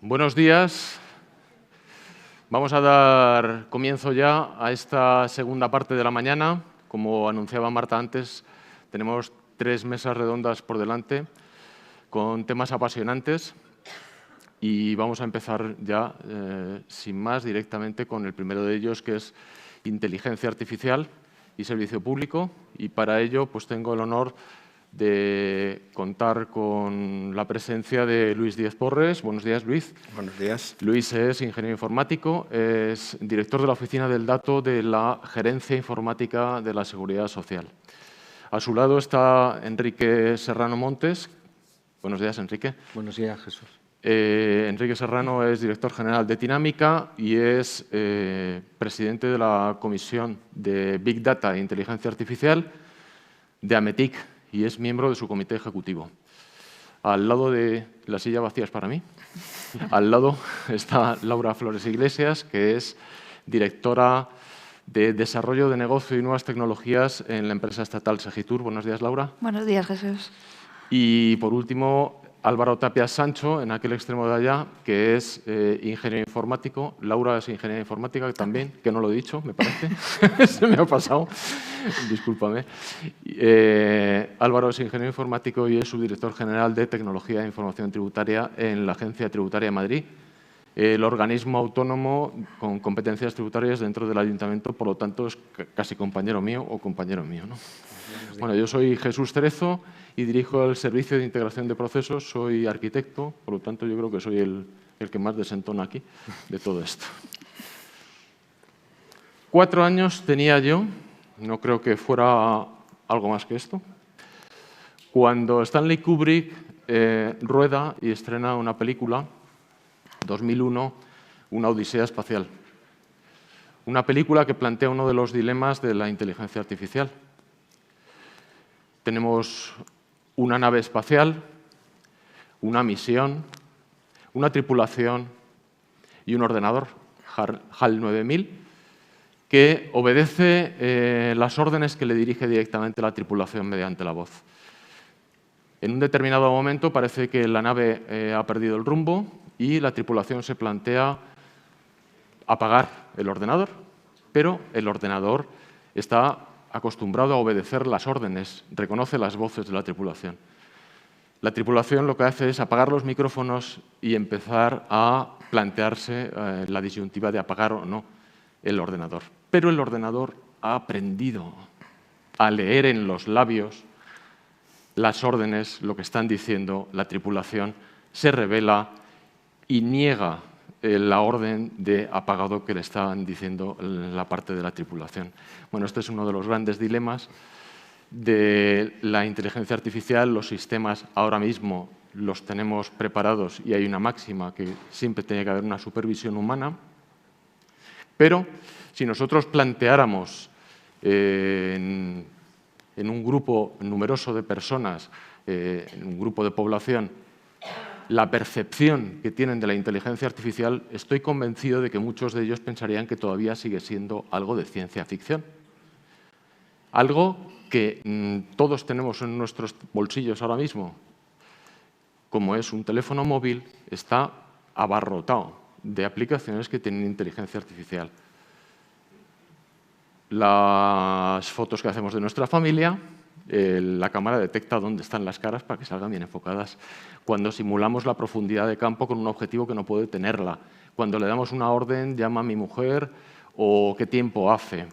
Buenos días. Vamos a dar comienzo ya a esta segunda parte de la mañana. Como anunciaba Marta antes, tenemos 3 mesas redondas por delante con temas apasionantes y vamos a empezar ya, sin más, directamente con el primero de ellos, que es inteligencia artificial y servicio público. Y para ello pues tengo el honor de contar con la presencia de Luis Díez Porres. Buenos días, Luis. Buenos días. Luis es ingeniero informático, es director de la Oficina del Dato de la Gerencia Informática de la Seguridad Social. A su lado está Enrique Serrano Montes. Buenos días, Enrique. Buenos días, Jesús. Enrique Serrano es director general de Tinámica y es presidente de la Comisión de Big Data e Inteligencia Artificial de AMETIC y es miembro de su comité ejecutivo. Al lado de la silla vacía es para mí. Al lado está Laura Flores Iglesias, que es directora de Desarrollo de Negocio y Nuevas Tecnologías en la empresa estatal Segitur. Buenos días, Laura. Buenos días, Jesús. Y, por último, Álvaro Tapia Sancho, en aquel extremo de allá, que es ingeniero informático. Laura es ingeniera informática también, que no lo he dicho, me parece. Se me ha pasado. Discúlpame. Álvaro es ingeniero informático y es subdirector general de Tecnología e Información Tributaria en la Agencia Tributaria de Madrid, el organismo autónomo con competencias tributarias dentro del Ayuntamiento, por lo tanto es casi compañero mío o compañero mío, ¿no? Bueno, yo soy Jesús Cerezo y dirijo el Servicio de Integración de Procesos, soy arquitecto, por lo tanto yo creo que soy el que más desentona aquí de todo esto. 4 años tenía yo, no creo que fuera algo más que esto, cuando Stanley Kubrick rueda y estrena una película, 2001, Una odisea espacial. Una película que plantea uno de los dilemas de la inteligencia artificial. Tenemos una nave espacial, una misión, una tripulación y un ordenador, HAL 9000, que obedece las órdenes que le dirige directamente la tripulación mediante la voz. En un determinado momento parece que la nave ha perdido el rumbo y la tripulación se plantea apagar el ordenador, pero el ordenador está acostumbrado a obedecer las órdenes, reconoce las voces de la tripulación. La tripulación lo que hace es apagar los micrófonos y empezar a plantearse la disyuntiva de apagar o no el ordenador. Pero el ordenador ha aprendido a leer en los labios las órdenes, lo que están diciendo la tripulación, se rebela y niega la orden de apagado que le estaban diciendo la parte de la tripulación. Bueno, este es uno de los grandes dilemas de la inteligencia artificial. Los sistemas ahora mismo los tenemos preparados y hay una máxima que siempre tiene que haber una supervisión humana. Pero si nosotros planteáramos en un grupo numeroso de personas, en un grupo de población, la percepción que tienen de la inteligencia artificial, estoy convencido de que muchos de ellos pensarían que todavía sigue siendo algo de ciencia ficción. Algo que todos tenemos en nuestros bolsillos ahora mismo, como es un teléfono móvil, está abarrotado de aplicaciones que tienen inteligencia artificial. Las fotos que hacemos de nuestra familia, la cámara detecta dónde están las caras para que salgan bien enfocadas. Cuando simulamos la profundidad de campo con un objetivo que no puede tenerla. Cuando le damos una orden, llama a mi mujer o qué tiempo hace.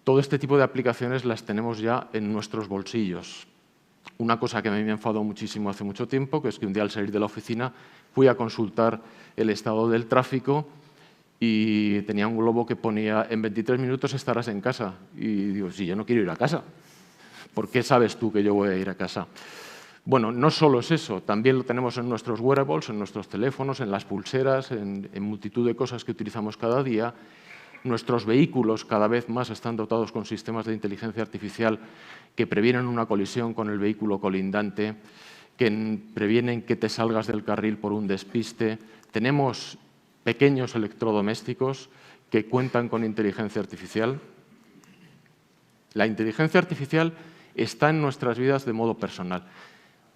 Todo este tipo de aplicaciones las tenemos ya en nuestros bolsillos. Una cosa que a mí me enfadó muchísimo hace mucho tiempo, que es que un día al salir de la oficina fui a consultar el estado del tráfico y tenía un globo que ponía en 23 minutos estarás en casa. Y digo, si yo no quiero ir a casa, ¿por qué sabes tú que yo voy a ir a casa? Bueno, no solo es eso, también lo tenemos en nuestros wearables, en nuestros teléfonos, en las pulseras, en multitud de cosas que utilizamos cada día. Nuestros vehículos cada vez más están dotados con sistemas de inteligencia artificial que previenen una colisión con el vehículo colindante, que previenen que te salgas del carril por un despiste. Tenemos pequeños electrodomésticos que cuentan con inteligencia artificial. La inteligencia artificial está en nuestras vidas de modo personal,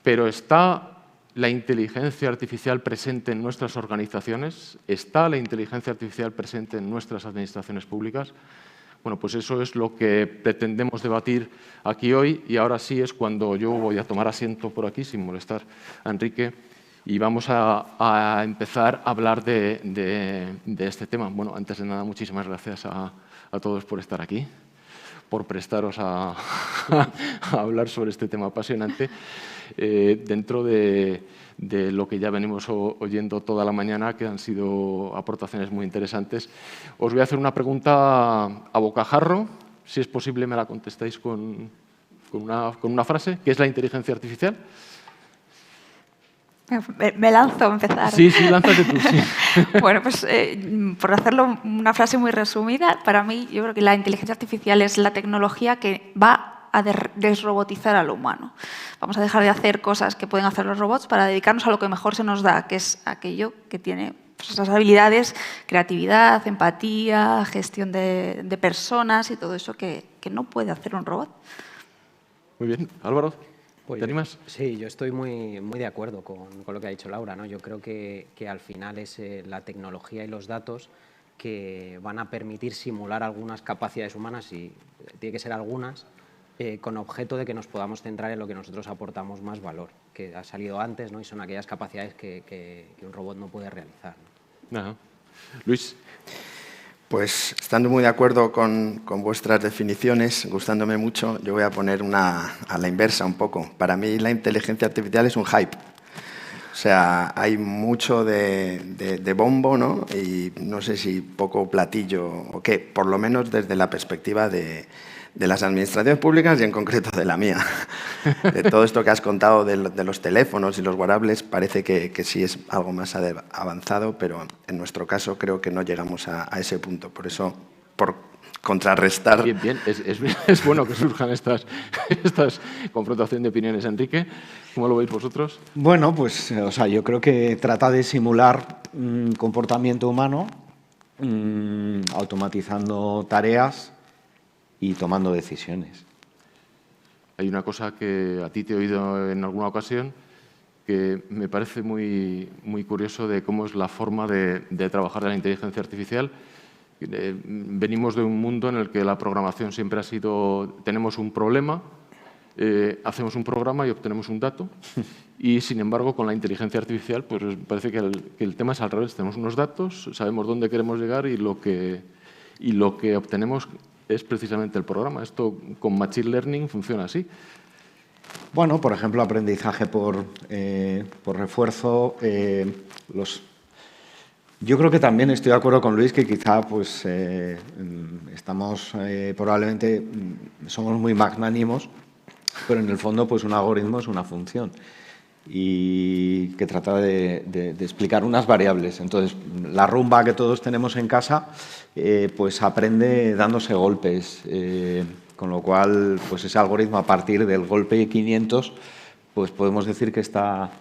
pero está la inteligencia artificial presente en nuestras organizaciones? ¿Está la inteligencia artificial presente en nuestras administraciones públicas? Bueno, pues eso es lo que pretendemos debatir aquí hoy, y ahora sí es cuando yo voy a tomar asiento por aquí, sin molestar a Enrique, y vamos a empezar a hablar de este tema. Bueno, antes de nada, muchísimas gracias a todos por estar aquí, por prestaros a hablar sobre este tema apasionante. Dentro de lo que ya venimos oyendo toda la mañana, que han sido aportaciones muy interesantes, os voy a hacer una pregunta a bocajarro. Si es posible, me la contestáis con una frase. ¿Qué es la inteligencia artificial? Me lanzo a empezar. Sí, lánzate tú, sí. Bueno, pues por hacerlo una frase muy resumida, para mí yo creo que la inteligencia artificial es la tecnología que va a desrobotizar al humano. Vamos a dejar de hacer cosas que pueden hacer los robots para dedicarnos a lo que mejor se nos da, que es aquello que tiene pues, esas habilidades, creatividad, empatía, gestión de personas y todo eso que no puede hacer un robot. Muy bien. Álvaro, pues, ¿te animas? Sí, yo estoy muy de acuerdo con lo que ha dicho Laura, ¿no? Yo creo que al final es la tecnología y los datos que van a permitir simular algunas capacidades humanas, y tiene que ser algunas, con objeto de que nos podamos centrar en lo que nosotros aportamos más valor, que ha salido antes, ¿no? Y son aquellas capacidades que un robot no puede realizar, ¿no? Ajá. Luis. Pues estando muy de acuerdo con vuestras definiciones, gustándome mucho, yo voy a poner una a la inversa un poco. Para mí la inteligencia artificial es un hype. O sea, hay mucho de bombo, ¿no? Y no sé si poco platillo o qué, por lo menos desde la perspectiva de las administraciones públicas y en concreto de la mía. De todo esto que has contado de los teléfonos y los wearables, parece que sí es algo más avanzado, pero en nuestro caso creo que no llegamos a ese punto. Por eso, por contrarrestar... Bien. Es bueno que surjan estas confrontaciones de opiniones. Enrique, ¿cómo lo veis vosotros? Bueno, pues o sea, yo creo que trata de simular un comportamiento humano, automatizando tareas y tomando decisiones. Hay una cosa que a ti te he oído en alguna ocasión que me parece muy curioso de cómo es la forma de trabajar de la inteligencia artificial. Venimos de un mundo en el que la programación siempre ha sido, tenemos un problema, hacemos un programa y obtenemos un dato, y sin embargo con la inteligencia artificial pues parece que el tema es al revés. Tenemos unos datos, sabemos dónde queremos llegar y lo que obtenemos es precisamente el programa. Esto con Machine Learning funciona así. Bueno, por ejemplo, aprendizaje por refuerzo. Yo creo que también estoy de acuerdo con Luis que quizá pues, estamos probablemente somos muy magnánimos, pero en el fondo pues un algoritmo es una función y que trata de explicar unas variables. Entonces, la rumba que todos tenemos en casa pues aprende dándose golpes, con lo cual pues ese algoritmo a partir del golpe 500 pues podemos decir que está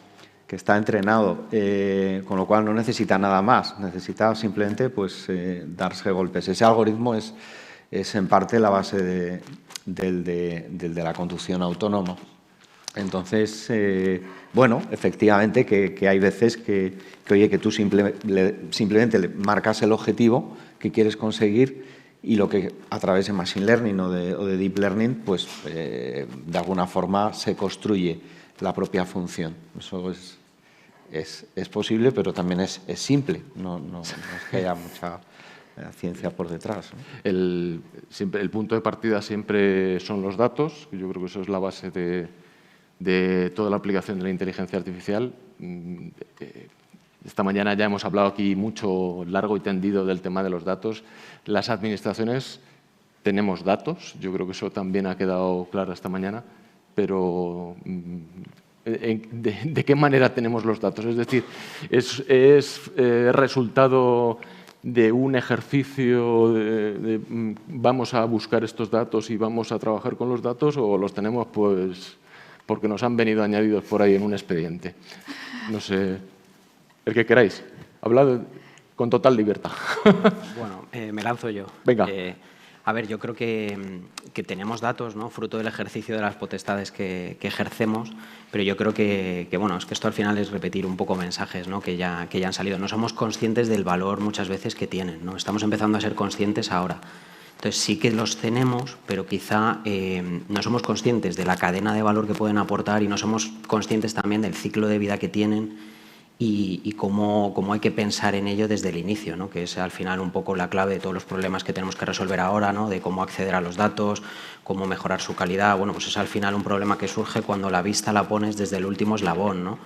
entrenado, con lo cual no necesita nada más, necesita simplemente pues, darse golpes. Ese algoritmo es en parte la base del de la conducción autónoma. Entonces, bueno, efectivamente que hay veces que tú simplemente le marcas el objetivo que quieres conseguir y lo que a través de Machine Learning o de Deep Learning, pues de alguna forma se construye la propia función. Eso es posible, pero también es simple, no es que haya mucha ciencia por detrás, ¿no? El punto de partida siempre son los datos. Yo creo que eso es la base de toda la aplicación de la inteligencia artificial. Esta mañana ya hemos hablado aquí mucho, largo y tendido del tema de los datos. Las administraciones tenemos datos, yo creo que eso también ha quedado claro esta mañana, pero ¿de qué manera tenemos los datos? Es decir, ¿es resultado de un ejercicio vamos a buscar estos datos y vamos a trabajar con los datos, o los tenemos pues porque nos han venido añadidos por ahí en un expediente? No sé, el que queráis. Hablad con total libertad. Bueno, me lanzo yo. Venga. A ver, yo creo que tenemos datos, ¿no?, fruto del ejercicio de las potestades que ejercemos, pero yo creo que bueno, es que esto al final es repetir un poco mensajes, ¿no?, que ya han salido. No somos conscientes del valor muchas veces que tienen, ¿no? Estamos empezando a ser conscientes ahora. Entonces sí que los tenemos, pero quizá no somos conscientes de la cadena de valor que pueden aportar y no somos conscientes también del ciclo de vida que tienen y cómo hay que pensar en ello desde el inicio, ¿no?, que es al final un poco la clave de todos los problemas que tenemos que resolver ahora, ¿no?, de cómo acceder a los datos, cómo mejorar su calidad. Bueno, pues es al final un problema que surge cuando la vista la pones desde el último eslabón, ¿no?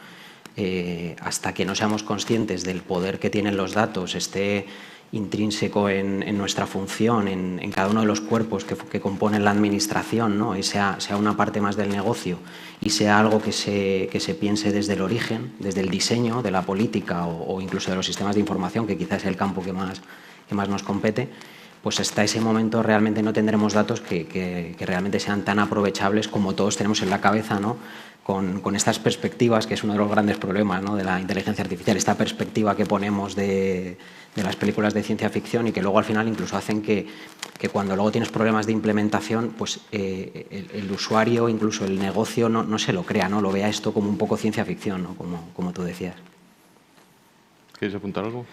Hasta que no seamos conscientes del poder que tienen los datos, esté intrínseco en nuestra función, en cada uno de los cuerpos que componen la administración, ¿no?, y sea una parte más del negocio y sea algo que se piense desde el origen, desde el diseño de la política o incluso de los sistemas de información, que quizás es el campo que más nos compete, pues hasta ese momento realmente no tendremos datos que realmente sean tan aprovechables como todos tenemos en la cabeza, ¿no?, con estas perspectivas, que es uno de los grandes problemas, ¿no?, de la inteligencia artificial, esta perspectiva que ponemos de las películas de ciencia ficción y que luego al final incluso hacen que cuando luego tienes problemas de implementación, pues el usuario, incluso el negocio, no se lo crea, ¿no?, lo vea esto como un poco ciencia ficción, ¿no?, como tú decías. ¿Quieres apuntar algo,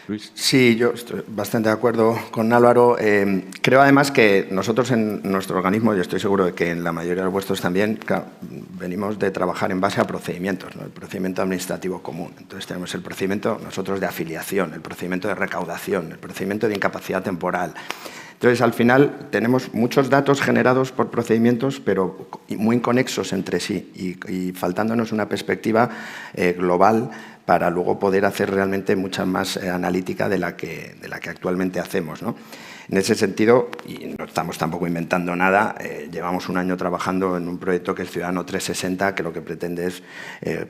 Luis? Sí, yo estoy bastante de acuerdo con Álvaro. Creo además que nosotros en nuestro organismo, y estoy seguro de que en la mayoría de los vuestros también, claro, venimos de trabajar en base a procedimientos, ¿no?, el procedimiento administrativo común. Entonces tenemos el procedimiento nosotros de afiliación, el procedimiento de recaudación, el procedimiento de incapacidad temporal. Entonces, al final, tenemos muchos datos generados por procedimientos, pero muy inconexos entre sí y faltándonos una perspectiva global para luego poder hacer realmente mucha más analítica de la que actualmente hacemos, ¿no? En ese sentido, y no estamos tampoco inventando nada, llevamos un año trabajando en un proyecto que es Ciudadano 360, que lo que pretende es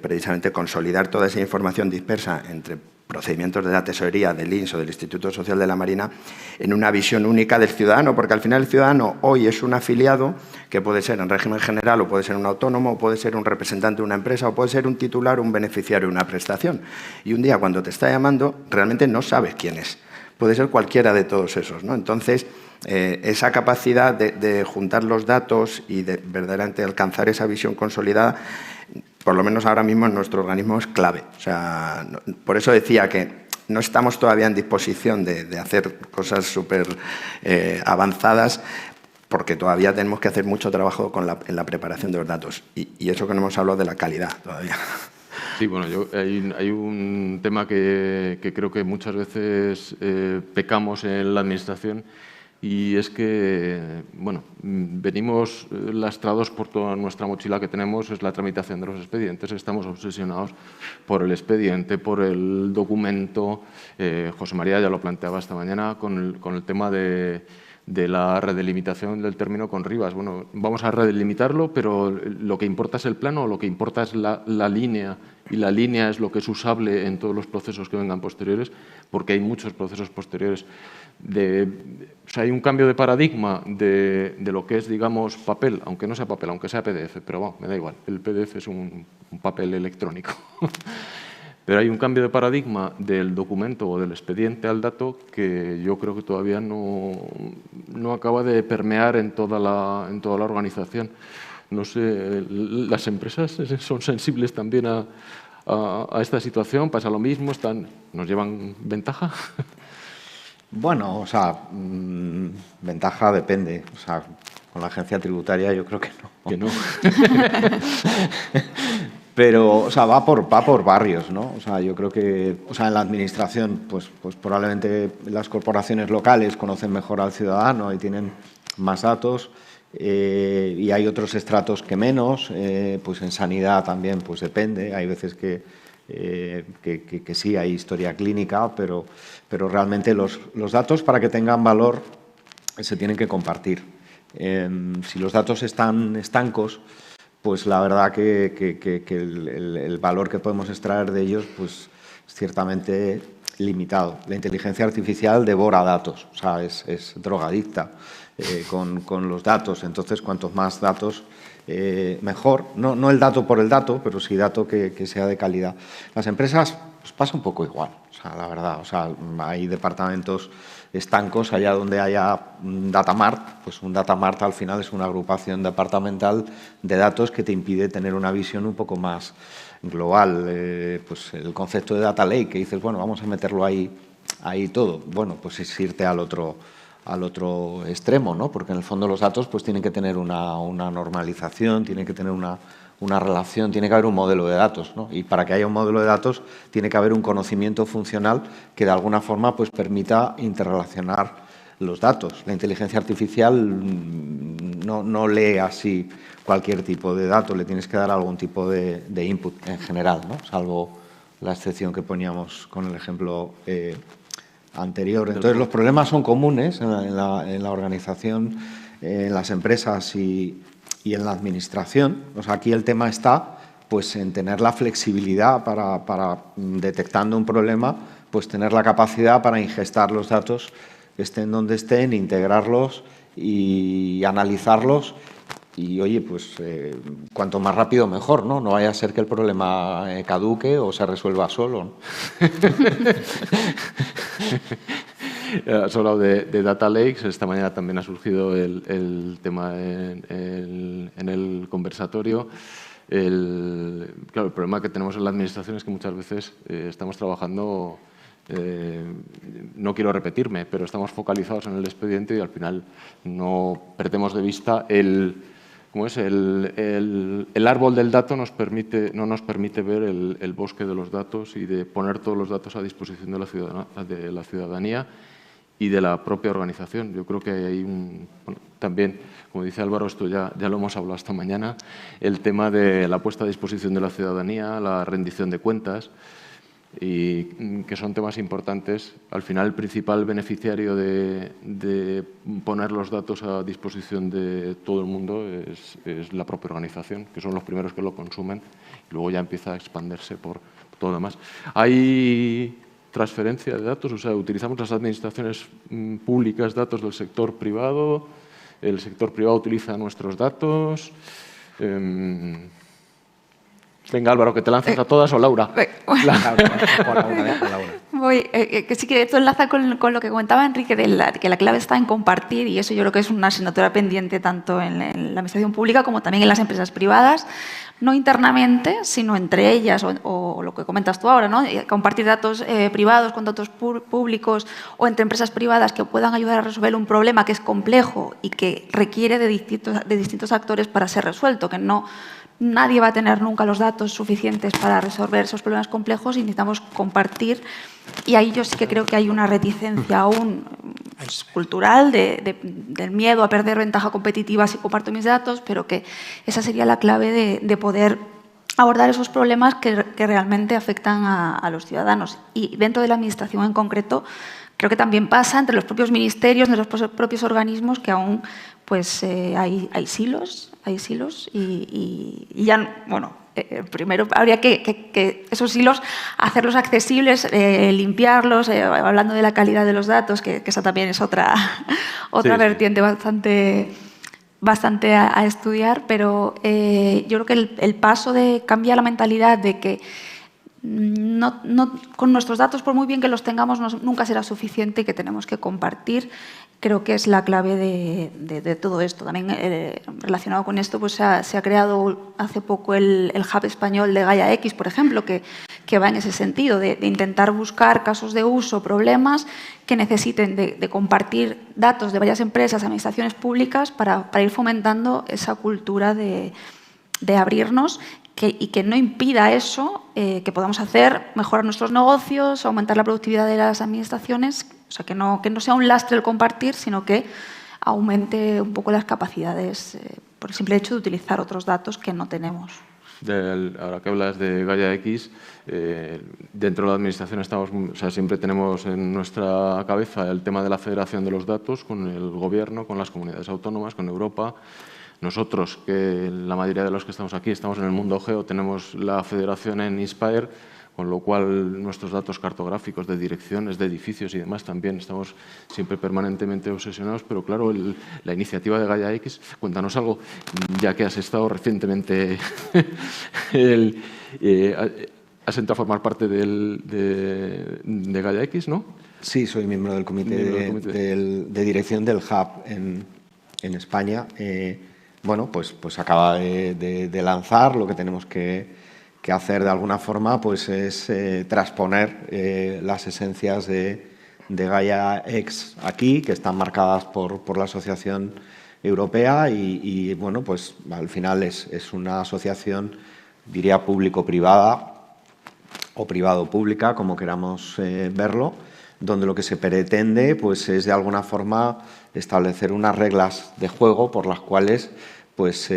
precisamente consolidar toda esa información dispersa entre procedimientos de la Tesorería, del INS o del Instituto Social de la Marina en una visión única del ciudadano, porque al final el ciudadano hoy es un afiliado que puede ser en régimen general o puede ser un autónomo o puede ser un representante de una empresa o puede ser un titular o un beneficiario de una prestación. Y un día cuando te está llamando realmente no sabes quién es. Puede ser cualquiera de todos esos, ¿no? Entonces, esa capacidad de juntar los datos y de verdaderamente alcanzar esa visión consolidada, por lo menos ahora mismo en nuestro organismo es clave. O sea, por eso decía que no estamos todavía en disposición de hacer cosas súper avanzadas, porque todavía tenemos que hacer mucho trabajo en la preparación de los datos. Y eso que no hemos hablado de la calidad todavía. Sí, bueno, hay un tema que creo que muchas veces pecamos en la Administración, y es que, bueno, venimos lastrados por toda nuestra mochila que tenemos, es la tramitación de los expedientes. Estamos obsesionados por el expediente, por el documento. José María ya lo planteaba esta mañana con el tema de la redelimitación del término con Rivas. Bueno, vamos a redelimitarlo, pero lo que importa es el plano, lo que importa es la línea, y la línea es lo que es usable en todos los procesos que vengan posteriores, porque hay muchos procesos posteriores. O sea, hay un cambio de paradigma de lo que es, digamos, papel, aunque no sea papel, aunque sea PDF, pero bueno, me da igual, el PDF es un papel electrónico. Pero hay un cambio de paradigma del documento o del expediente al dato que yo creo que todavía no acaba de permear en toda la organización. No sé, ¿las empresas son sensibles también a esta situación? ¿Pasa lo mismo? ¿Nos llevan ventaja? Bueno, o sea, ventaja depende. O sea, con la agencia tributaria yo creo que no. Que no. Pero, o sea, va por barrios, ¿no? O sea, yo creo que, o sea, en la administración, pues probablemente las corporaciones locales conocen mejor al ciudadano y tienen más datos, y hay otros estratos que menos. Pues en sanidad también, pues depende. Hay veces que sí hay historia clínica, pero realmente los datos, para que tengan valor, se tienen que compartir. Si los datos están estancos, pues la verdad que el valor que podemos extraer de ellos, pues es ciertamente limitado. La inteligencia artificial devora datos, o sea, es drogadicta con los datos. Entonces, cuantos más datos, mejor. No el dato por el dato, pero sí dato que sea de calidad. Las empresas pues pasa un poco igual, o sea, la verdad. O sea, hay departamentos estancos allá donde haya un datamart, pues un datamart al final es una agrupación departamental de datos que te impide tener una visión un poco más global. Pues el concepto de data lake, que dices, bueno, vamos a meterlo ahí todo. Bueno, pues es irte al otro extremo, ¿no? Porque en el fondo los datos pues tienen que tener una normalización, tienen que tener una relación, tiene que haber un modelo de datos, ¿no? Y para que haya un modelo de datos tiene que haber un conocimiento funcional que de alguna forma pues permita interrelacionar los datos. La inteligencia artificial no lee así cualquier tipo de dato, le tienes que dar algún tipo de input en general, ¿no? Salvo la excepción que poníamos con el ejemplo anterior. Entonces, los problemas son comunes en la organización, en las empresas y en la administración. O sea, aquí el tema está pues, en tener la flexibilidad para detectando un problema, pues tener la capacidad para ingestar los datos, estén donde estén, integrarlos y analizarlos. Y, oye, pues cuanto más rápido mejor, ¿no? No vaya a ser que el problema caduque o se resuelva solo, ¿no? Has hablado de data lakes. Esta mañana también ha surgido el tema en el conversatorio. Claro, el problema que tenemos en la administración es que muchas veces estamos trabajando, no quiero repetirme, pero estamos focalizados en el expediente y al final no perdemos de vista el árbol del dato no nos permite ver el bosque de los datos y de poner todos los datos a disposición de la ciudadanía y de la propia organización. Yo creo que hay también, como dice Álvaro, esto ya lo hemos hablado esta mañana, el tema de la puesta a disposición de la ciudadanía, la rendición de cuentas, y que son temas importantes. Al final, el principal beneficiario de poner los datos a disposición de todo el mundo es la propia organización, que son los primeros que lo consumen, y luego ya empieza a expandirse por todo lo demás. Hay transferencia de datos, o sea, utilizamos las administraciones públicas datos del sector privado, el sector privado utiliza nuestros datos. Venga, Álvaro, que te lanzas a todas, o Laura. Que sí que esto enlaza con lo que comentaba Enrique, que la clave está en compartir, y eso yo creo que es una asignatura pendiente tanto en la administración pública como también en las empresas privadas, no internamente, sino entre ellas, o lo que comentas tú ahora, ¿no? Compartir datos privados con datos públicos o entre empresas privadas que puedan ayudar a resolver un problema que es complejo y que requiere de distintos actores para ser resuelto, que nadie va a tener nunca los datos suficientes para resolver esos problemas complejos y necesitamos compartir. Y ahí yo sí que creo que hay una reticencia aún cultural del miedo a perder ventaja competitiva si comparto mis datos, pero que esa sería la clave de poder abordar esos problemas que realmente afectan a los ciudadanos. Y dentro de la administración en concreto, creo que también pasa entre los propios ministerios, entre los propios organismos, que aún pues, hay silos y ya, bueno, primero habría que esos hilos hacerlos accesibles, limpiarlos, hablando de la calidad de los datos, que esa también es otra vertiente bastante a estudiar, pero yo creo que el paso de cambiar la mentalidad de que con nuestros datos, por muy bien que los tengamos, nunca será suficiente y que tenemos que compartir, creo que es la clave de todo esto. También relacionado con esto, pues se ha creado hace poco el Hub español de Gaia X, por ejemplo, que va en ese sentido, de intentar buscar casos de uso, problemas que necesiten de compartir datos de varias empresas, administraciones públicas, para ir fomentando esa cultura de abrirnos y que no impida eso, que podamos mejorar nuestros negocios, aumentar la productividad de las administraciones, o sea, que no sea un lastre el compartir, sino que aumente un poco las capacidades por el simple hecho de utilizar otros datos que no tenemos. Ahora que hablas de Gaia X, dentro de la administración siempre tenemos en nuestra cabeza el tema de la federación de los datos con el gobierno, con las comunidades autónomas, con Europa. Nosotros, que la mayoría de los que estamos aquí estamos en el mundo geo, tenemos la federación en Inspire, con lo cual nuestros datos cartográficos de direcciones, de edificios y demás también estamos siempre permanentemente obsesionados, pero claro, la iniciativa de Gaia X, cuéntanos algo, ya que has estado recientemente, has entrado a formar parte de Gaia X, ¿no? Sí, soy miembro del comité de dirección del Hub en España. Bueno, pues acaba de lanzar. Lo que tenemos que hacer de alguna forma pues es transponer las esencias de Gaia X aquí, que están marcadas por la Asociación Europea y bueno, pues al final es una asociación, diría, público-privada o privado-pública, como queramos verlo, donde lo que se pretende pues, es de alguna forma establecer unas reglas de juego por las cuales pues,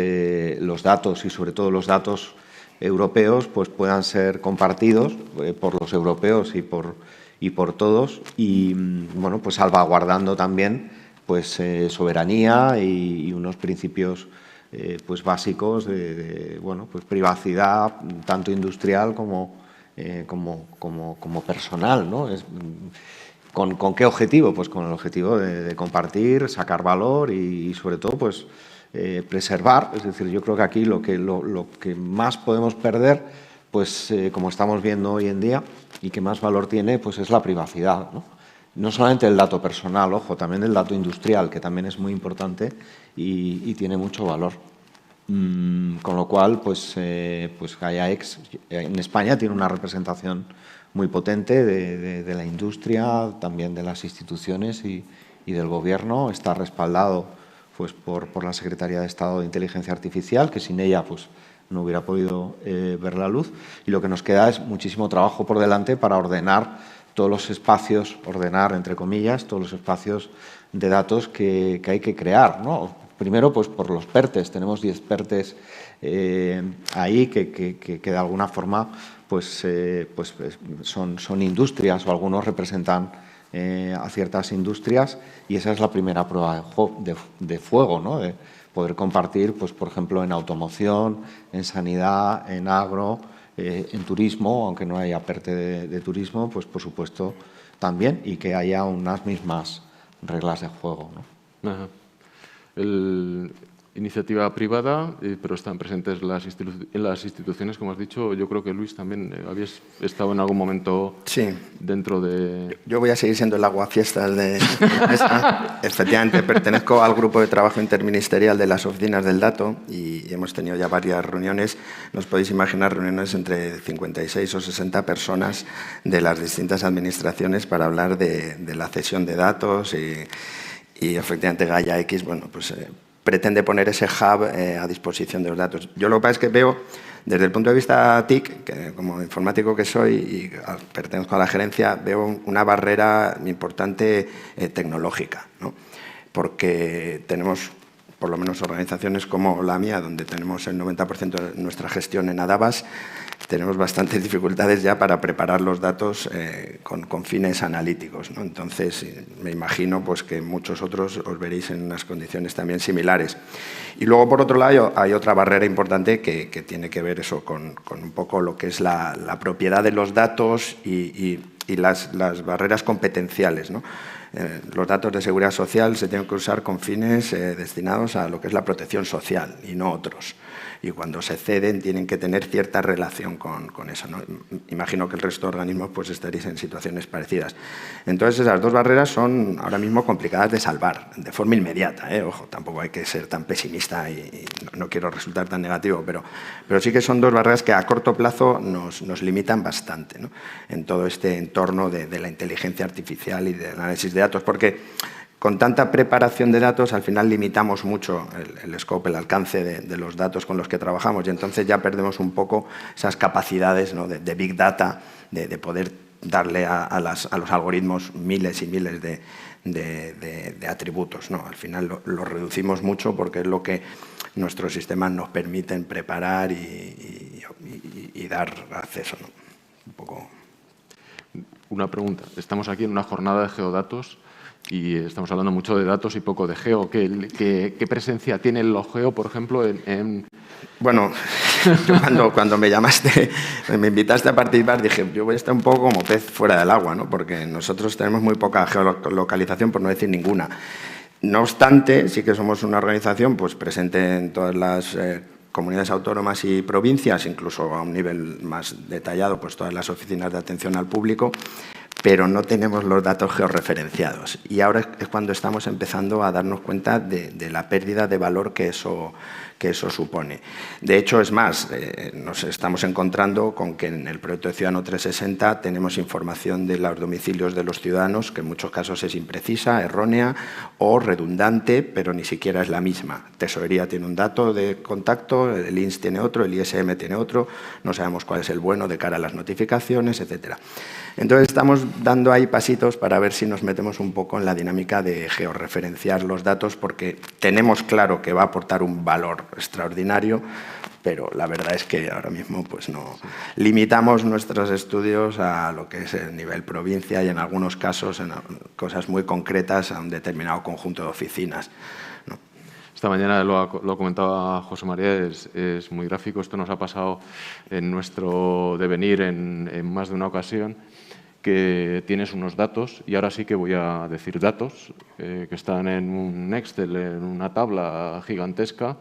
los datos y sobre todo los datos europeos pues, puedan ser compartidos por los europeos y por todos y bueno, pues salvaguardando también pues, soberanía y unos principios pues, básicos de bueno, pues, privacidad tanto industrial como personal, ¿no? ¿Con qué objetivo? Pues con el objetivo de compartir, sacar valor y sobre todo pues, preservar. Es decir, yo creo que aquí lo que más podemos perder, pues como estamos viendo hoy en día y que más valor tiene, pues es la privacidad, ¿no? No solamente el dato personal, ojo, también el dato industrial, que también es muy importante y tiene mucho valor. Con lo cual, pues Gaia X en España tiene una representación muy potente de la industria, también de las instituciones y del Gobierno. Está respaldado pues, por la Secretaría de Estado de Inteligencia Artificial, que sin ella pues, no hubiera podido ver la luz. Y lo que nos queda es muchísimo trabajo por delante para ordenar todos los espacios, ordenar, entre comillas, todos los espacios de datos que hay que crear, ¿no? Primero, pues por los PERTES. Tenemos 10 PERTES ahí que de alguna forma pues son industrias o algunos representan a ciertas industrias y esa es la primera prueba de fuego, ¿no? De poder compartir, pues por ejemplo, en automoción, en sanidad, en agro, en turismo, aunque no haya PERTE de turismo, pues por supuesto también y que haya unas mismas reglas de juego, ¿no? Ajá. Iniciativa privada, pero están presentes en las instituciones, como has dicho. Yo creo que, Luis, también habías estado en algún momento dentro de... Yo voy a seguir siendo el aguafiestas de esta. Efectivamente, pertenezco al grupo de trabajo interministerial de las oficinas del dato y hemos tenido ya varias reuniones. Nos podéis imaginar reuniones entre 56 o 60 personas de las distintas administraciones para hablar de la cesión de datos y efectivamente Gaia X, bueno, pues pretende poner ese hub a disposición de los datos. Yo lo que pasa es que veo, desde el punto de vista TIC, que como informático que soy y pertenezco a la gerencia, veo una barrera importante tecnológica, ¿no? Porque tenemos, por lo menos organizaciones como la mía, donde tenemos el 90% de nuestra gestión en Adabas, tenemos bastantes dificultades ya para preparar los datos con fines analíticos, ¿no? Entonces, me imagino pues, que muchos otros os veréis en unas condiciones también similares. Y luego, por otro lado, hay otra barrera importante que tiene que ver eso con un poco lo que es la propiedad de los datos y las barreras competenciales, ¿no? Los datos de seguridad social se tienen que usar con fines destinados a lo que es la protección social y no otros. Y cuando se ceden tienen que tener cierta relación con eso, ¿no? Imagino que el resto de organismos pues estaréis en situaciones parecidas. Entonces esas dos barreras son ahora mismo complicadas de salvar de forma inmediata, ¿eh? Ojo, tampoco hay que ser tan pesimista y no quiero resultar tan negativo, pero sí que son dos barreras que a corto plazo nos limitan bastante, ¿no? En todo este entorno de la inteligencia artificial y del análisis de datos, porque con tanta preparación de datos, al final limitamos mucho el scope, el alcance de los datos con los que trabajamos y entonces ya perdemos un poco esas capacidades, ¿no? de Big Data, de poder darle a los algoritmos miles y miles de atributos, ¿no? Al final lo reducimos mucho porque es lo que nuestros sistemas nos permiten preparar y dar acceso, ¿no? Un poco. Una pregunta. Estamos aquí en una jornada de geodatos y estamos hablando mucho de datos y poco de geo. ¿Qué presencia tiene los geo, por ejemplo, en...? Bueno, yo cuando me llamaste, me invitaste a participar, dije, yo voy a estar un poco como pez fuera del agua, ¿no? Porque nosotros tenemos muy poca geolocalización, por no decir ninguna. No obstante, sí que somos una organización pues, presente en todas las comunidades autónomas y provincias, incluso a un nivel más detallado, pues todas las oficinas de atención al público, pero no tenemos los datos georreferenciados. Y ahora es cuando estamos empezando a darnos cuenta de la pérdida de valor que eso supone. De hecho, es más, nos estamos encontrando con que en el proyecto de Ciudadano 360 tenemos información de los domicilios de los ciudadanos, que en muchos casos es imprecisa, errónea o redundante, pero ni siquiera es la misma. Tesorería tiene un dato de contacto, el INS tiene otro, el ISM tiene otro, no sabemos cuál es el bueno de cara a las notificaciones, etcétera. Entonces, estamos dando ahí pasitos para ver si nos metemos un poco en la dinámica de georreferenciar los datos, porque tenemos claro que va a aportar un valor extraordinario, pero la verdad es que ahora mismo pues no limitamos nuestros estudios a lo que es el nivel provincia y en algunos casos en cosas muy concretas a un determinado conjunto de oficinas, ¿no? Esta mañana lo comentaba José María, es muy gráfico. Esto nos ha pasado en nuestro devenir en más de una ocasión, que tienes unos datos, y ahora sí que voy a decir datos, que están en un Excel, en una tabla gigantesca.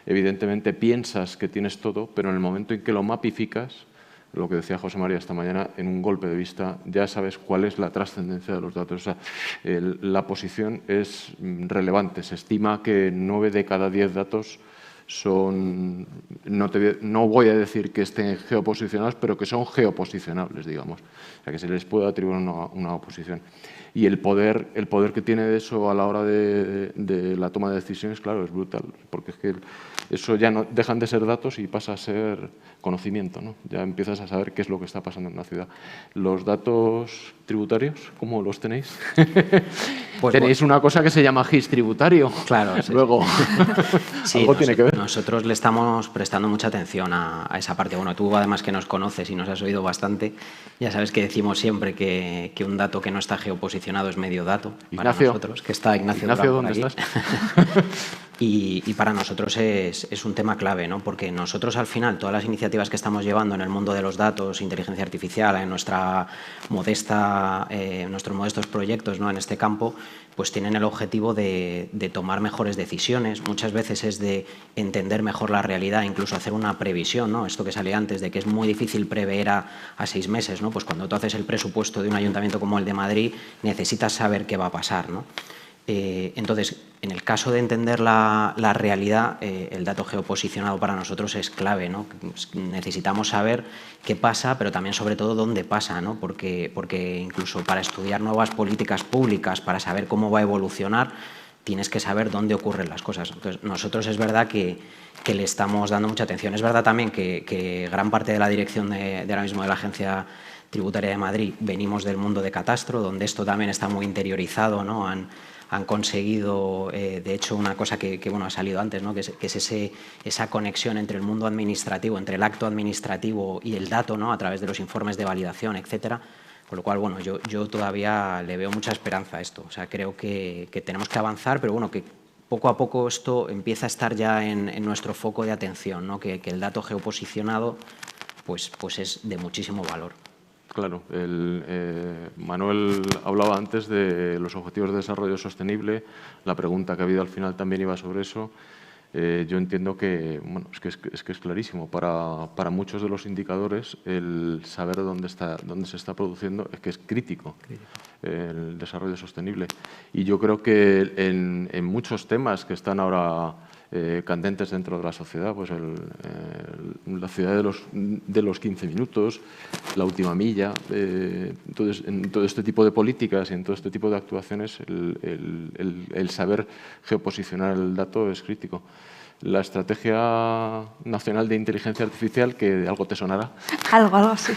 Evidentemente piensas que tienes todo, pero en el momento en que lo mapificas, lo que decía José María esta mañana, en un golpe de vista ya sabes cuál es la trascendencia de los datos. O sea, la posición es relevante. Se estima que 9 de cada 10 datos son, no voy a decir que estén geoposicionados, pero que son geoposicionables, digamos. O sea, que se les puede atribuir una oposición. Y el poder que tiene eso a la hora de la toma de decisiones, claro, es brutal, porque es que eso ya no dejan de ser datos y pasa a ser conocimiento, ¿no? Ya empiezas a saber qué es lo que está pasando en una ciudad. Los datos tributarios, ¿cómo los tenéis? Pues tenéis una cosa que se llama GIS tributario. Claro, sí, luego sí, algo tiene que ver. Nosotros le estamos prestando mucha atención a esa parte. Bueno, tú además que nos conoces y nos has oído bastante, ya sabes que decimos siempre que un dato que no está geoposicionado es medio dato. Para nosotros, que está Ignacio ¿dónde aquí. estás? Y para nosotros es un tema clave, ¿no? Porque nosotros al final, todas las iniciativas que estamos llevando en el mundo de los datos, inteligencia artificial, en nuestros modestos proyectos, ¿no? En este campo, pues tienen el objetivo de tomar mejores decisiones. Muchas veces es de entender mejor la realidad, incluso hacer una previsión, ¿no? Esto que sale antes, de que es muy difícil prever a 6 meses, ¿no? Pues cuando tú haces el presupuesto de un ayuntamiento como el de Madrid, necesitas saber qué va a pasar, ¿no? Entonces, en el caso de entender la realidad, el dato geoposicionado para nosotros es clave, ¿no? Necesitamos saber qué pasa, pero también, sobre todo, dónde pasa, ¿no? Porque incluso para estudiar nuevas políticas públicas, para saber cómo va a evolucionar, tienes que saber dónde ocurren las cosas. Entonces, nosotros es verdad que le estamos dando mucha atención. Es verdad también que gran parte de la dirección de ahora mismo de la Agencia Tributaria de Madrid venimos del mundo de catastro, donde esto también está muy interiorizado, ¿no? Han conseguido, de hecho, una cosa que bueno, ha salido antes, ¿no? que es esa conexión entre el mundo administrativo, entre el acto administrativo y el dato, ¿no? A través de los informes de validación, etcétera. Con lo cual, bueno, yo todavía le veo mucha esperanza a esto. O sea, creo que tenemos que avanzar, pero bueno, que poco a poco esto empieza a estar ya en nuestro foco de atención, ¿no? Que el dato geoposicionado pues es de muchísimo valor. Claro, Manuel hablaba antes de los objetivos de desarrollo sostenible. La pregunta que ha habido al final también iba sobre eso. Yo entiendo que, bueno, es que es clarísimo. Para muchos de los indicadores, el saber dónde se está produciendo es que es crítico, el desarrollo sostenible. Y yo creo que en muchos temas que están ahora candentes dentro de la sociedad, pues la ciudad de los 15 minutos, la última milla, entonces, en todo este tipo de políticas y en todo este tipo de actuaciones, el saber geoposicionar el dato es crítico. La Estrategia Nacional de Inteligencia Artificial, que de algo te sonará. Algo, sí.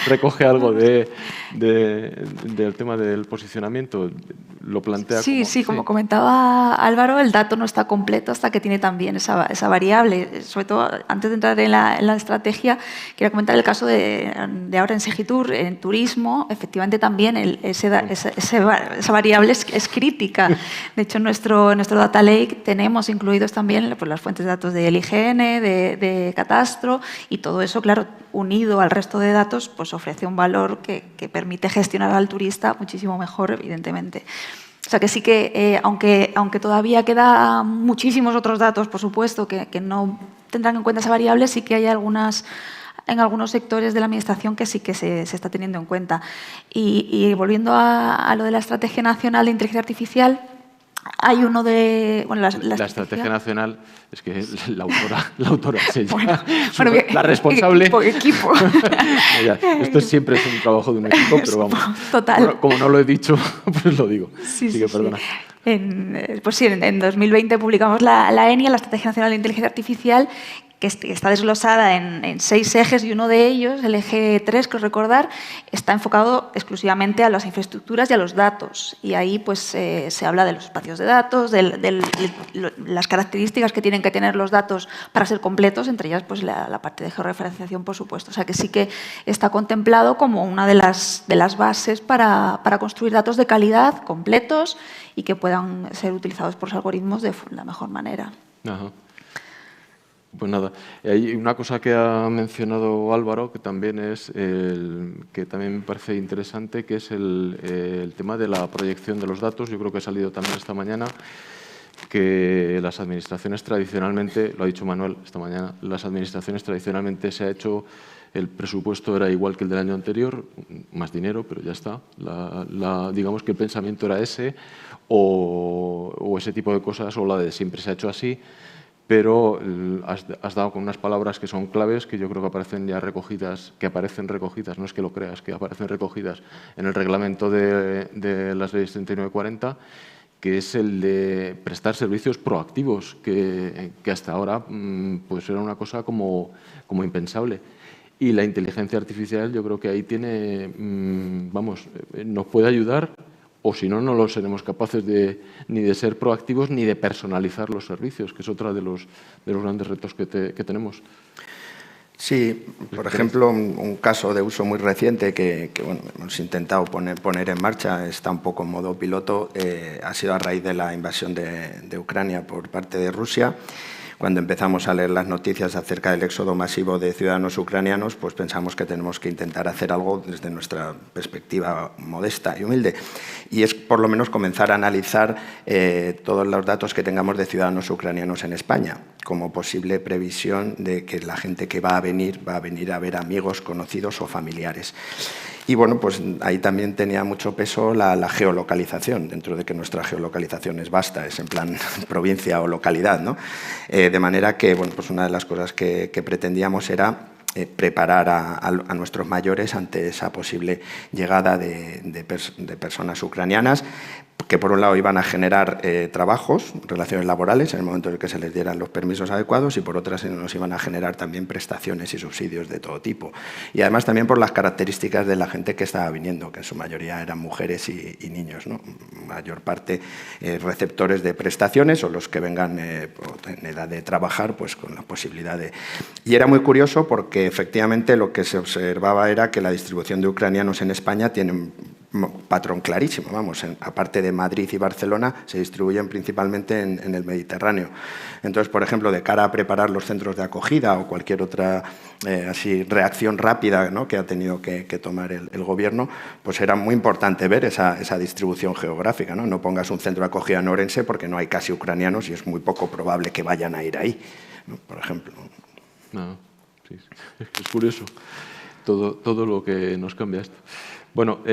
Recoge algo del tema del posicionamiento, lo plantea como comentaba Álvaro, el dato no está completo hasta que tiene también esa variable. Sobre todo, antes de entrar en la estrategia, quería comentar el caso de ahora en Segitur, en turismo. Efectivamente, también esa variable es crítica. De hecho, en nuestro Data Lake tenemos incluidos también pues, las fuentes de datos del IGN, de catastro, y todo eso, claro, unido al resto de datos, pues ofrece un valor que permite gestionar al turista muchísimo mejor, evidentemente. O sea que sí que, aunque todavía queda muchísimos otros datos, por supuesto, que no tendrán en cuenta esa variable, sí que hay en algunos sectores de la Administración que sí que se está teniendo en cuenta. Y volviendo a lo de la Estrategia Nacional de Inteligencia Artificial, hay uno de... Bueno, la Estrategia Nacional, es que la autora es ella. Bueno, la responsable. Equipo. Esto siempre es un trabajo de un equipo, pero vamos. Total. Bueno, como no lo he dicho, pues lo digo. Sí, Así que perdona. Pues sí, en 2020 publicamos la ENIA, la Estrategia Nacional de Inteligencia Artificial, que está desglosada en 6 ejes, y uno de ellos, el eje 3, creo recordar, está enfocado exclusivamente a las infraestructuras y a los datos. Y ahí pues, se habla de los espacios de datos, de las características que tienen que tener los datos para ser completos, entre ellas pues, la parte de georreferenciación, por supuesto. O sea que sí que está contemplado como una de las bases para construir datos de calidad, completos, y que puedan ser utilizados por los algoritmos de la mejor manera. Ajá. Pues nada, hay una cosa que ha mencionado Álvaro que también que también me parece interesante, que es el tema de la proyección de los datos. Yo creo que ha salido también esta mañana que las administraciones tradicionalmente, lo ha dicho Manuel esta mañana, las administraciones tradicionalmente se ha hecho, el presupuesto era igual que el del año anterior, más dinero, pero ya está. Digamos que el pensamiento era ese, o ese tipo de cosas, o la de siempre se ha hecho así. Pero has dado con unas palabras que son claves, que yo creo que aparecen recogidas, no es que lo creas, que aparecen recogidas en el reglamento de las leyes 3940, que es el de prestar servicios proactivos, que hasta ahora pues era una cosa como impensable. Y la inteligencia artificial yo creo que ahí nos puede ayudar, o si no, no lo seremos capaces ni de ser proactivos ni de personalizar los servicios, que es otro de los grandes retos que tenemos. Sí, por ejemplo, un caso de uso muy reciente que bueno, hemos intentado poner en marcha, está un poco en modo piloto, ha sido a raíz de la invasión de Ucrania por parte de Rusia. Cuando empezamos a leer las noticias acerca del éxodo masivo de ciudadanos ucranianos, pues pensamos que tenemos que intentar hacer algo desde nuestra perspectiva modesta y humilde. Y es por lo menos comenzar a analizar todos los datos que tengamos de ciudadanos ucranianos en España, como posible previsión de que la gente que va a venir a ver amigos, conocidos o familiares. Y bueno, pues ahí también tenía mucho peso la geolocalización, dentro de que nuestra geolocalización es vasta, es en plan provincia o localidad, ¿no? De manera que, bueno, pues una de las cosas que pretendíamos era preparar a nuestros mayores ante esa posible llegada de personas ucranianas, que por un lado iban a generar trabajos, relaciones laborales, en el momento en el que se les dieran los permisos adecuados, y por otras nos iban a generar también prestaciones y subsidios de todo tipo. Y además también por las características de la gente que estaba viniendo, que en su mayoría eran mujeres y niños, ¿no? Mayor parte receptores de prestaciones, o los que vengan en edad de trabajar, pues con la posibilidad de... Y era muy curioso porque efectivamente lo que se observaba era que la distribución de ucranianos en España tiene un patrón clarísimo, vamos, aparte de Madrid y Barcelona, se distribuyen principalmente en el Mediterráneo. Entonces, por ejemplo, de cara a preparar los centros de acogida o cualquier otra reacción rápida, ¿no?, que ha tenido que tomar el Gobierno, pues era muy importante ver esa distribución geográfica, ¿no? No pongas un centro de acogida en Orense porque no hay casi ucranianos y es muy poco probable que vayan a ir ahí, ¿no?, por ejemplo. No, sí, es curioso todo lo que nos cambia esto. Bueno, hay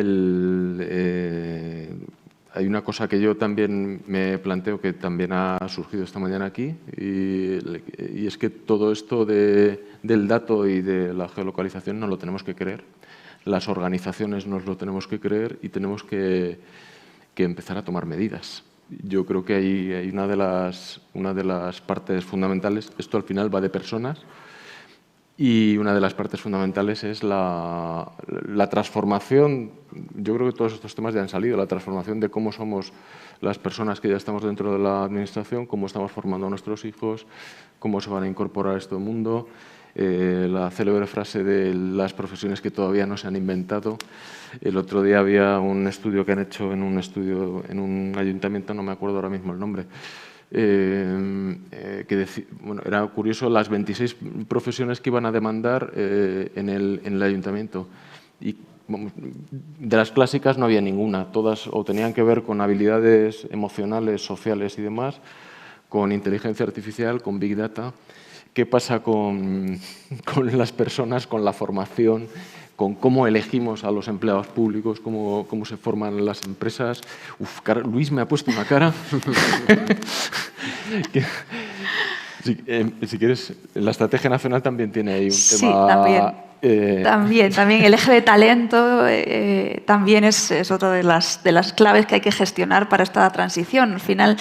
una cosa que yo también me planteo, que también ha surgido esta mañana aquí, y es que todo esto del dato y de la geolocalización nos lo tenemos que creer. Las organizaciones nos lo tenemos que creer y tenemos que empezar a tomar medidas. Yo creo que hay una de las partes fundamentales, esto al final va de personas, y una de las partes fundamentales es la transformación. Yo creo que todos estos temas ya han salido, la transformación de cómo somos las personas que ya estamos dentro de la administración, cómo estamos formando a nuestros hijos, cómo se van a incorporar a este mundo. La célebre frase de las profesiones que todavía no se han inventado. El otro día había un estudio que han hecho en un ayuntamiento, no me acuerdo ahora mismo el nombre, bueno, era curioso las 26 profesiones que iban a demandar en el ayuntamiento, y de las clásicas no había ninguna. Todas o tenían que ver con habilidades emocionales, sociales y demás, con inteligencia artificial, con Big Data. ¿Qué pasa con las personas, con la formación, con cómo elegimos a los empleados públicos, cómo se forman las empresas? Uf, Luis me ha puesto una cara. Si quieres, la Estrategia Nacional también tiene ahí un sí, tema... También. El eje de talento también es otra de las claves que hay que gestionar para esta transición. Al final,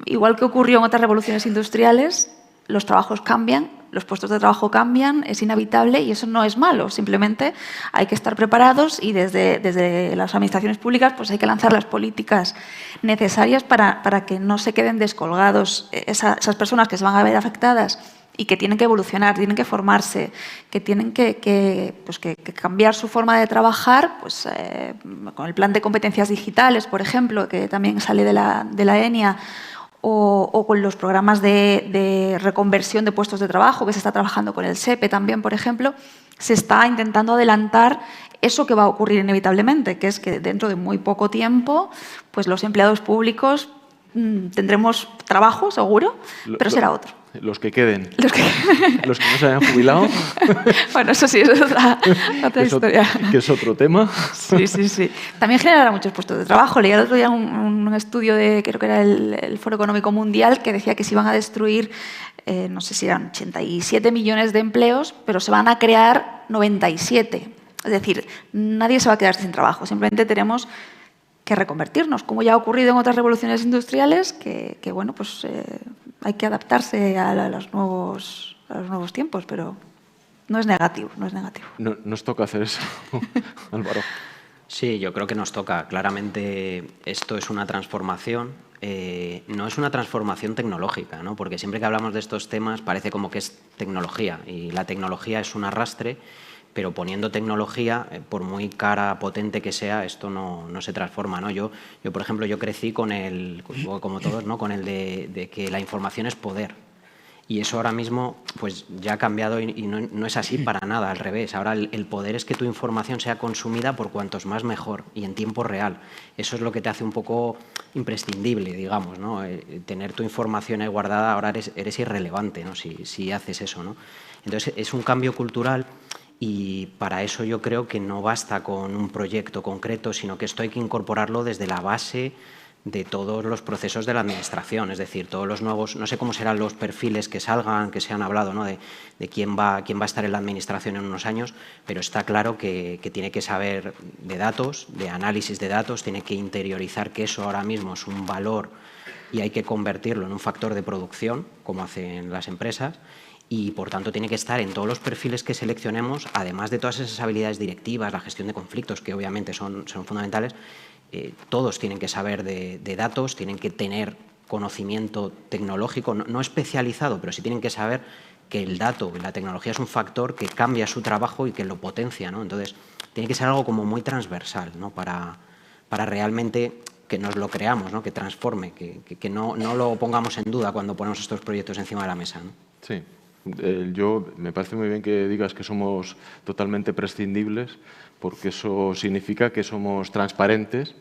igual que ocurrió en otras revoluciones industriales, los trabajos cambian, los puestos de trabajo cambian, es inevitable y eso no es malo. Simplemente hay que estar preparados y desde las administraciones públicas pues hay que lanzar las políticas necesarias para que no se queden descolgados esas personas que se van a ver afectadas y que tienen que evolucionar, tienen que formarse, que tienen que cambiar su forma de trabajar, pues, con el plan de competencias digitales, por ejemplo, que también sale de la ENIA, o con los programas de reconversión de puestos de trabajo, que se está trabajando con el SEPE también, por ejemplo, se está intentando adelantar eso que va a ocurrir inevitablemente, que es que dentro de muy poco tiempo pues los empleados públicos tendremos trabajo, seguro, pero será otro. Los que queden. Los que no se hayan jubilado. Bueno, eso sí, es otra historia. Que es otro tema. Sí. También generará muchos puestos de trabajo. Leí el otro día un estudio creo que era el Foro Económico Mundial, que decía que se iban a destruir, no sé si eran 87 millones de empleos, pero se van a crear 97. Es decir, nadie se va a quedar sin trabajo. Simplemente tenemos que reconvertirnos, como ya ha ocurrido en otras revoluciones industriales, que bueno, pues hay que adaptarse a los nuevos tiempos, pero no es negativo. No, nos toca hacer eso, Álvaro. Sí, yo creo que nos toca. Claramente esto es una transformación, no es una transformación tecnológica, ¿no? Porque siempre que hablamos de estos temas parece como que es tecnología y la tecnología es un arrastre, pero poniendo tecnología, por muy cara, potente que sea, esto no se transforma, ¿no? Yo, por ejemplo, yo crecí con como todos, ¿no? Con el de que la información es poder. Y eso ahora mismo pues ya ha cambiado y no es así para nada, al revés. Ahora el poder es que tu información sea consumida por cuantos más mejor y en tiempo real. Eso es lo que te hace un poco imprescindible, digamos, ¿no? Tener tu información ahí guardada, ahora eres irrelevante, ¿no? Si haces eso, ¿no? Entonces es un cambio cultural. Y para eso yo creo que no basta con un proyecto concreto, sino que esto hay que incorporarlo desde la base de todos los procesos de la administración, es decir, todos los nuevos, no sé cómo serán los perfiles que salgan, que se han hablado, ¿no? de quién va a estar en la administración en unos años, pero está claro que tiene que saber de datos, de análisis de datos, tiene que interiorizar que eso ahora mismo es un valor y hay que convertirlo en un factor de producción, como hacen las empresas, y, por tanto, tiene que estar en todos los perfiles que seleccionemos, además de todas esas habilidades directivas, la gestión de conflictos, que obviamente son fundamentales. Todos tienen que saber de datos, tienen que tener conocimiento tecnológico, no especializado, pero sí tienen que saber que el dato, la tecnología es un factor que cambia su trabajo y que lo potencia, ¿no? Entonces, tiene que ser algo como muy transversal, ¿no? Para realmente que nos lo creamos, ¿no? Que transforme, que no lo pongamos en duda cuando ponemos estos proyectos encima de la mesa, ¿no? Sí. Me parece muy bien que digas que somos totalmente prescindibles, porque eso significa que somos transparentes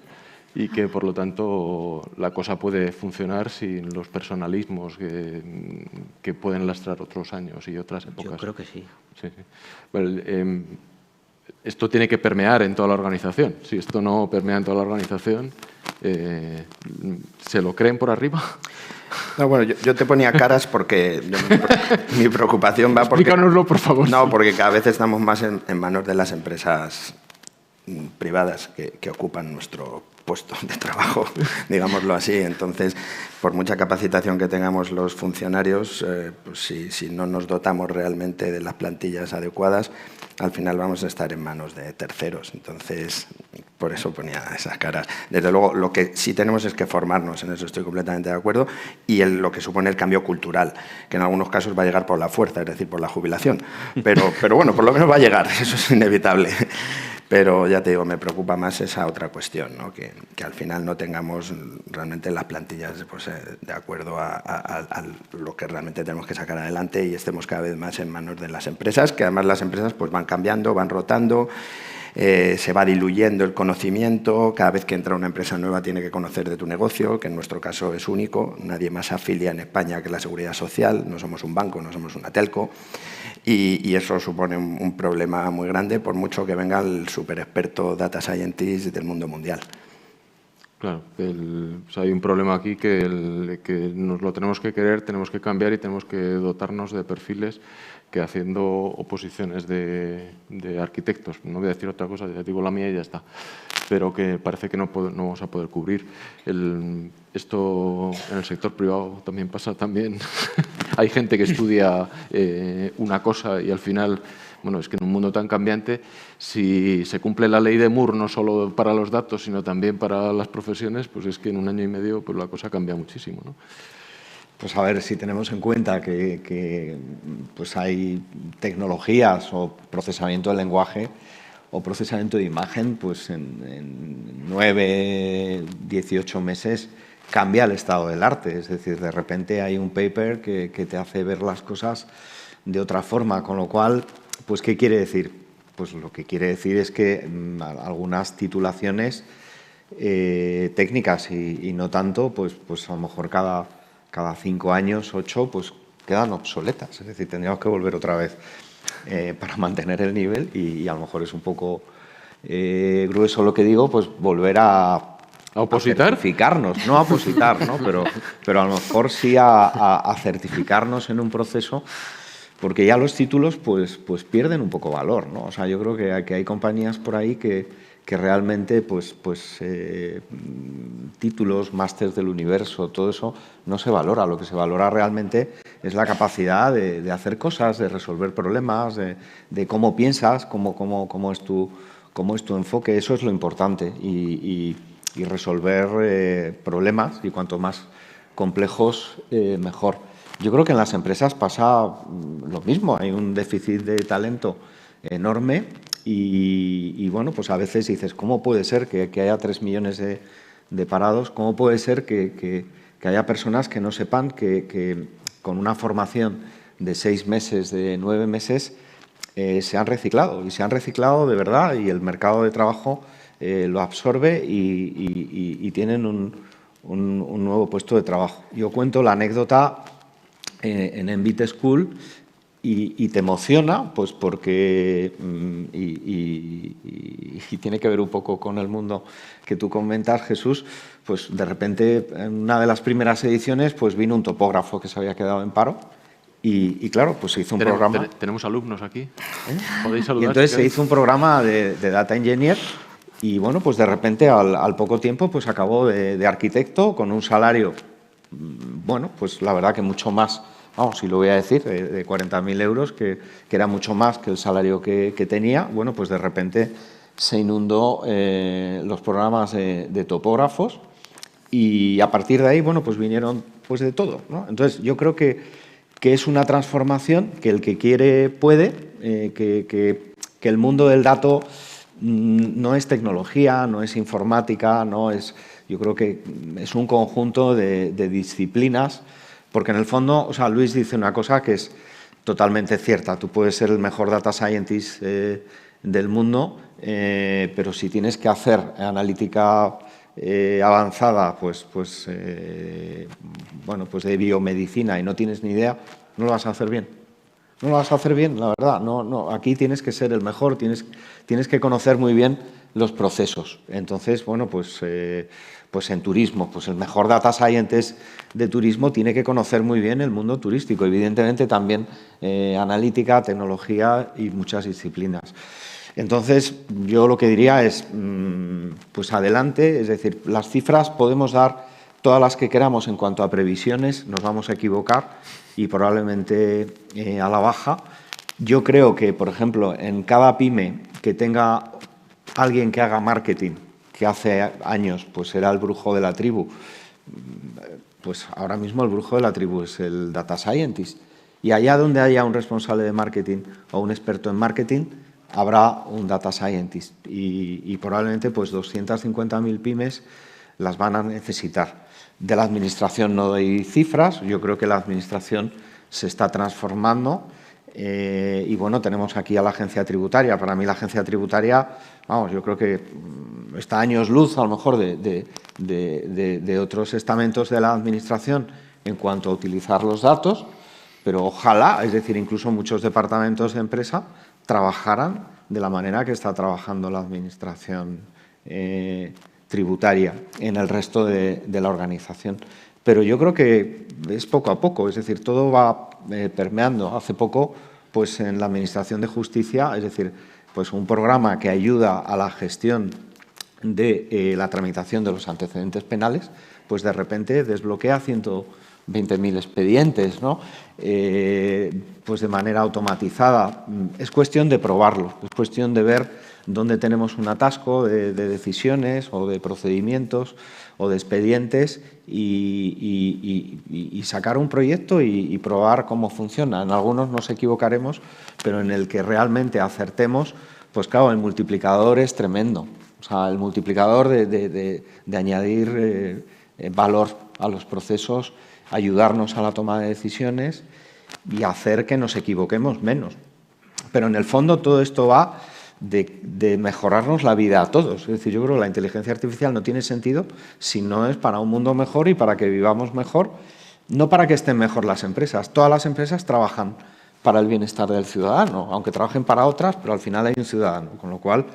y que, por lo tanto, la cosa puede funcionar sin los personalismos que pueden lastrar otros años y otras épocas. Yo creo que sí. Sí. Bueno, esto tiene que permear en toda la organización. Si esto no permea en toda la organización, ¿se lo creen por arriba? No, bueno, yo te ponía caras porque mi preocupación va porque... Explícanoslo, por favor. No, porque cada vez estamos más en manos de las empresas privadas que ocupan nuestro puesto de trabajo, digámoslo así. Entonces, por mucha capacitación que tengamos los funcionarios, pues si no nos dotamos realmente de las plantillas adecuadas, al final vamos a estar en manos de terceros. Entonces, por eso ponía esas caras. Desde luego, lo que sí tenemos es que formarnos, en eso estoy completamente de acuerdo, y lo que supone el cambio cultural, que en algunos casos va a llegar por la fuerza, es decir, por la jubilación. Pero bueno, por lo menos va a llegar, eso es inevitable. Pero ya te digo, me preocupa más esa otra cuestión, ¿no? Que al final no tengamos realmente las plantillas pues, de acuerdo a lo que realmente tenemos que sacar adelante y estemos cada vez más en manos de las empresas, que además las empresas pues, van cambiando, van rotando. se va diluyendo el conocimiento, cada vez que entra una empresa nueva tiene que conocer de tu negocio, que en nuestro caso es único, nadie más afilia en España que la Seguridad Social, no somos un banco, no somos una telco, y eso supone un problema muy grande, por mucho que venga el super experto data scientist del mundo mundial. Claro, hay un problema aquí que nos lo tenemos que querer, tenemos que cambiar y tenemos que dotarnos de perfiles que haciendo oposiciones de arquitectos, no voy a decir otra cosa, ya digo la mía y ya está, pero que parece que no vamos a poder cubrir. Esto en el sector privado también pasa también. Hay gente que estudia una cosa y al final, bueno, es que en un mundo tan cambiante, si se cumple la ley de Moore no solo para los datos, sino también para las profesiones, pues es que en un año y medio pues la cosa cambia muchísimo, ¿no? Pues a ver, si tenemos en cuenta que pues hay tecnologías o procesamiento del lenguaje o procesamiento de imagen, pues en 9, 18 meses cambia el estado del arte. Es decir, de repente hay un paper que te hace ver las cosas de otra forma, con lo cual, pues ¿qué quiere decir? Pues lo que quiere decir es que algunas titulaciones técnicas y no tanto, pues a lo mejor cada 5 años, 8, pues quedan obsoletas. Es decir, tendríamos que volver otra vez para mantener el nivel y a lo mejor es un poco grueso lo que digo, pues volver a opositar, certificarnos, no a opositar, ¿no? pero a lo mejor sí a certificarnos en un proceso, porque ya los títulos pues pierden un poco valor, ¿no? O sea, yo creo que hay compañías por ahí que realmente títulos, másters del universo, todo eso no se valora. Lo que se valora realmente es la capacidad de hacer cosas, de resolver problemas, de cómo piensas, cómo es tu enfoque. Eso es lo importante y resolver problemas, y cuanto más complejos, mejor. Yo creo que en las empresas pasa lo mismo. Hay un déficit de talento enorme. Y bueno, pues a veces dices, ¿cómo puede ser que haya 3 millones de parados? ¿Cómo puede ser que haya personas que no sepan que con una formación de 6 meses, de 9 meses, se han reciclado? Y se han reciclado de verdad, y el mercado de trabajo lo absorbe y tienen un nuevo puesto de trabajo. Yo cuento la anécdota en Envite School. Y te emociona, pues porque y tiene que ver un poco con el mundo que tú comentas, Jesús. Pues de repente, en una de las primeras ediciones, pues vino un topógrafo que se había quedado en paro y claro, pues se hizo un programa. Tenemos alumnos aquí. ¿Podéis saludar? Y entonces se hizo un programa de Data Engineer y bueno, pues de repente al poco tiempo pues acabó de arquitecto con un salario, bueno, pues la verdad que mucho más. Vamos, si lo voy a decir, de 40.000 euros, que era mucho más que el salario que tenía. Bueno, pues de repente se inundó los programas de topógrafos y a partir de ahí, bueno, pues vinieron pues de todo, ¿no? Entonces, yo creo que es una transformación que el que quiere puede, que el mundo del dato no es tecnología, no es informática, no es. Yo creo que es un conjunto de disciplinas. Porque en el fondo, o sea, Luis dice una cosa que es totalmente cierta. Tú puedes ser el mejor data scientist del mundo, pero si tienes que hacer analítica avanzada, pues de biomedicina y no tienes ni idea, no lo vas a hacer bien. No lo vas a hacer bien, la verdad. No, aquí tienes que ser el mejor, tienes que conocer muy bien los procesos. Entonces, bueno, pues en turismo, pues el mejor data scientist de turismo tiene que conocer muy bien el mundo turístico, evidentemente también analítica, tecnología y muchas disciplinas. Entonces, yo lo que diría es, pues adelante, es decir, las cifras podemos dar todas las que queramos en cuanto a previsiones, nos vamos a equivocar y probablemente a la baja. Yo creo que, por ejemplo, en cada pyme que tenga alguien que haga marketing, que hace años pues era el brujo de la tribu, pues ahora mismo el brujo de la tribu es el data scientist. Y allá donde haya un responsable de marketing o un experto en marketing, habrá un data scientist. Y probablemente pues 250.000 pymes las van a necesitar. De la administración no doy cifras, yo creo que la administración se está transformando. Y bueno, tenemos aquí a la agencia tributaria. Para mí la agencia tributaria, vamos, yo creo que está años luz a lo mejor de otros estamentos de la administración en cuanto a utilizar los datos, pero ojalá, es decir, incluso muchos departamentos de empresa trabajaran de la manera que está trabajando la administración tributaria en el resto de la organización. Pero yo creo que es poco a poco, es decir, todo va permeando. Hace poco, pues en la Administración de Justicia, es decir, pues un programa que ayuda a la gestión de la tramitación de los antecedentes penales, pues de repente desbloquea 120.000 expedientes, ¿no? Pues de manera automatizada. Es cuestión de probarlo, es cuestión de ver dónde tenemos un atasco de decisiones o de procedimientos o de expedientes y sacar un proyecto y probar cómo funciona. En algunos nos equivocaremos, pero en el que realmente acertemos, pues claro, el multiplicador es tremendo. O sea, el multiplicador de añadir valor a los procesos, ayudarnos a la toma de decisiones y hacer que nos equivoquemos menos. Pero en el fondo todo esto va de mejorarnos la vida a todos. Es decir, yo creo que la inteligencia artificial no tiene sentido si no es para un mundo mejor y para que vivamos mejor, no para que estén mejor las empresas. Todas las empresas trabajan para el bienestar del ciudadano, aunque trabajen para otras, pero al final hay un ciudadano. Con lo cual,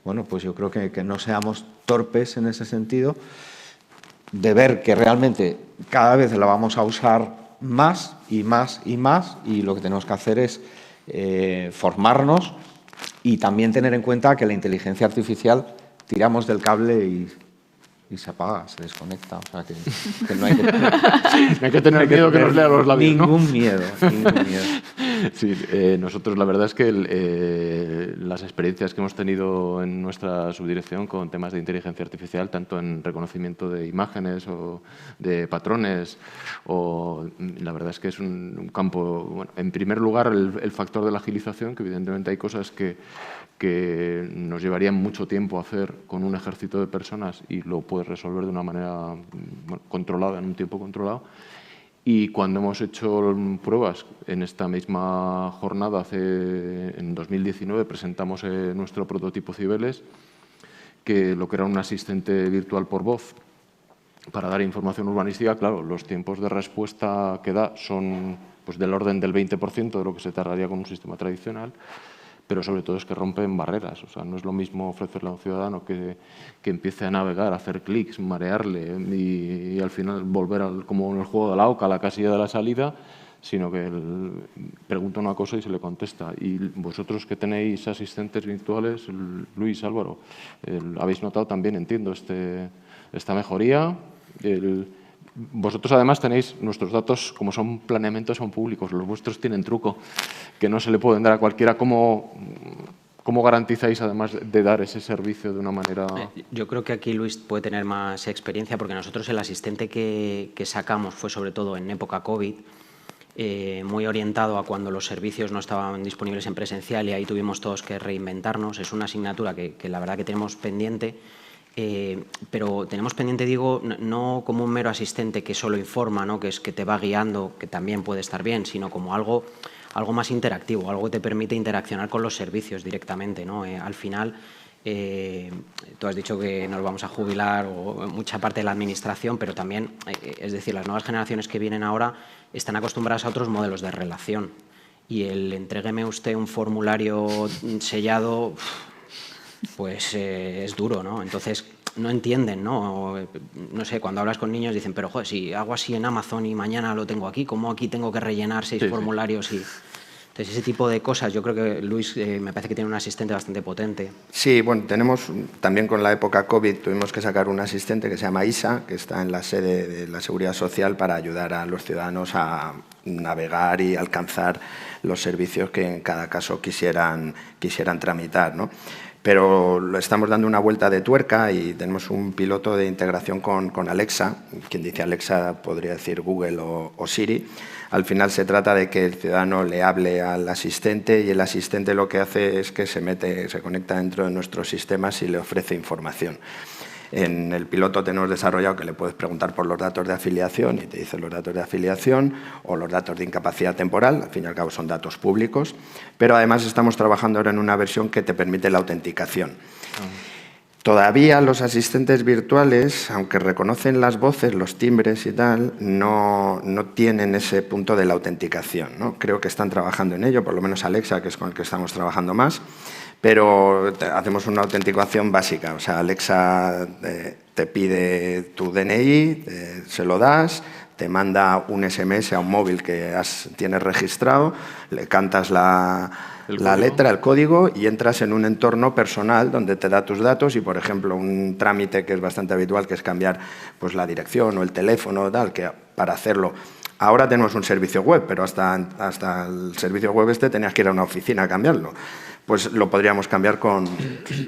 bueno, pues yo creo que no seamos torpes en ese sentido, de ver que realmente cada vez la vamos a usar más y más y más, y lo que tenemos que hacer es formarnos y también tener en cuenta que la inteligencia artificial tiramos del cable y se apaga, se desconecta. O sea, que no hay que tener, no hay que tener miedo que nos lea los labios, ¿no? Ningún miedo. Sí, nosotros la verdad es que las experiencias que hemos tenido en nuestra subdirección con temas de inteligencia artificial, tanto en reconocimiento de imágenes o de patrones, la verdad es que es un campo, bueno, en primer lugar el factor de la agilización, que evidentemente hay cosas que nos llevarían mucho tiempo hacer con un ejército de personas y lo puedes resolver de una manera controlada, en un tiempo controlado. Y cuando hemos hecho pruebas en esta misma jornada, en 2019, presentamos nuestro prototipo Cibeles, que lo que era un asistente virtual por voz para dar información urbanística. Claro, los tiempos de respuesta que da son pues, del orden del 20% de lo que se tardaría con un sistema tradicional, pero sobre todo es que rompen barreras. O sea, no es lo mismo ofrecerle a un ciudadano que empiece a navegar, a hacer clics, marearle y al final volver como en el juego de la oca a la casilla de la salida, sino que él pregunta una cosa y se le contesta. Y vosotros que tenéis asistentes virtuales, Luis, Álvaro, habéis notado también, entiendo, esta mejoría. Vosotros además tenéis nuestros datos, como son planeamientos, son públicos. Los vuestros tienen truco, que no se le pueden dar a cualquiera. ¿Cómo garantizáis, además de dar ese servicio de una manera...? Yo creo que aquí Luis puede tener más experiencia, porque nosotros el asistente que sacamos fue sobre todo en época COVID, muy orientado a cuando los servicios no estaban disponibles en presencial y ahí tuvimos todos que reinventarnos. Es una asignatura que la verdad que tenemos pendiente. Pero tenemos pendiente, digo, no como un mero asistente que solo informa, ¿no? Que es que te va guiando, que también puede estar bien, sino como algo más interactivo, algo que te permite interaccionar con los servicios directamente, ¿no? Al final, tú has dicho que nos vamos a jubilar o mucha parte de la administración, pero también, es decir, las nuevas generaciones que vienen ahora están acostumbradas a otros modelos de relación y el entrégueme usted un formulario sellado, pues es duro, ¿no? Entonces no entienden, ¿no? No sé, cuando hablas con niños dicen, pero joder, si hago así en Amazon y mañana lo tengo aquí, ¿cómo aquí tengo que rellenar 6 formularios? Sí. Entonces ese tipo de cosas, yo creo que Luis me parece que tiene un asistente bastante potente. Sí, bueno, tenemos también con la época COVID, tuvimos que sacar un asistente que se llama ISA, que está en la sede de la Seguridad Social para ayudar a los ciudadanos a navegar y alcanzar los servicios que en cada caso quisieran tramitar, ¿no? Pero lo estamos dando una vuelta de tuerca y tenemos un piloto de integración con Alexa. Quien dice Alexa podría decir Google o Siri. Al final se trata de que el ciudadano le hable al asistente y el asistente lo que hace es que se conecta dentro de nuestros sistemas y le ofrece información. En el piloto tenemos desarrollado que le puedes preguntar por los datos de afiliación y te dice los datos de afiliación o los datos de incapacidad temporal, al fin y al cabo son datos públicos, pero además estamos trabajando ahora en una versión que te permite la autenticación. Todavía los asistentes virtuales, aunque reconocen las voces, los timbres y tal, no tienen ese punto de la autenticación, ¿no? Creo que están trabajando en ello, por lo menos Alexa, que es con el que estamos trabajando más, pero hacemos una autenticación básica. O sea, Alexa te pide tu DNI, se lo das, te manda un SMS a un móvil que tienes registrado, le cantas la letra, el código, y entras en un entorno personal donde te da tus datos y, por ejemplo, un trámite que es bastante habitual, que es cambiar pues, la dirección o el teléfono, tal, que para hacerlo... Ahora tenemos un servicio web, pero hasta el servicio web tenías que ir a una oficina a cambiarlo. Pues lo podríamos cambiar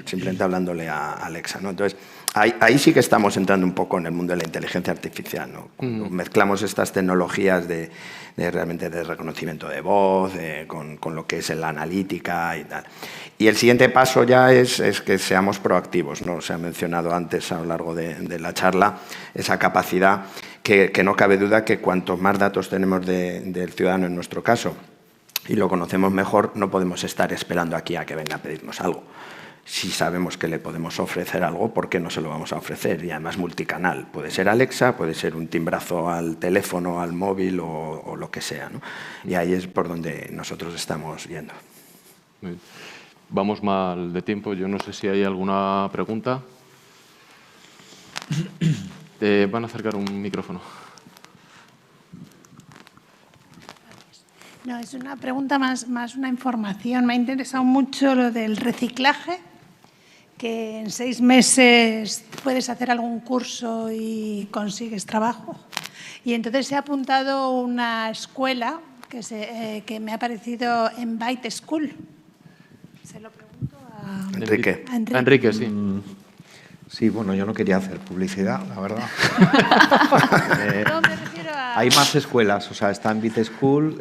simplemente hablándole a Alexa, ¿no? Entonces, ahí sí que estamos entrando un poco en el mundo de la inteligencia artificial, ¿no? Cuando mezclamos estas tecnologías realmente de reconocimiento de voz, con lo que es la analítica y tal. Y el siguiente paso ya es que seamos proactivos, ¿no? Se ha mencionado antes a lo largo de la charla esa capacidad que no cabe duda que cuantos más datos tenemos del ciudadano en nuestro caso y lo conocemos mejor, no podemos estar esperando aquí a que venga a pedirnos algo. Si sabemos que le podemos ofrecer algo, ¿por qué no se lo vamos a ofrecer? Y además multicanal. Puede ser Alexa, puede ser un timbrazo al teléfono, al móvil o lo que sea, ¿no? Y ahí es por donde nosotros estamos yendo. Vamos mal de tiempo. Yo no sé si hay alguna pregunta. Te van a acercar un micrófono. No, es una pregunta más una información. Me ha interesado mucho lo del reciclaje, que en 6 meses puedes hacer algún curso y consigues trabajo. Y entonces he apuntado una escuela que me ha parecido en Byte School. Se lo pregunto a Enrique. A Enrique, sí. Sí, bueno, yo no quería hacer publicidad, la verdad. No, me refiero a... Hay más escuelas, o sea, está en Byte School,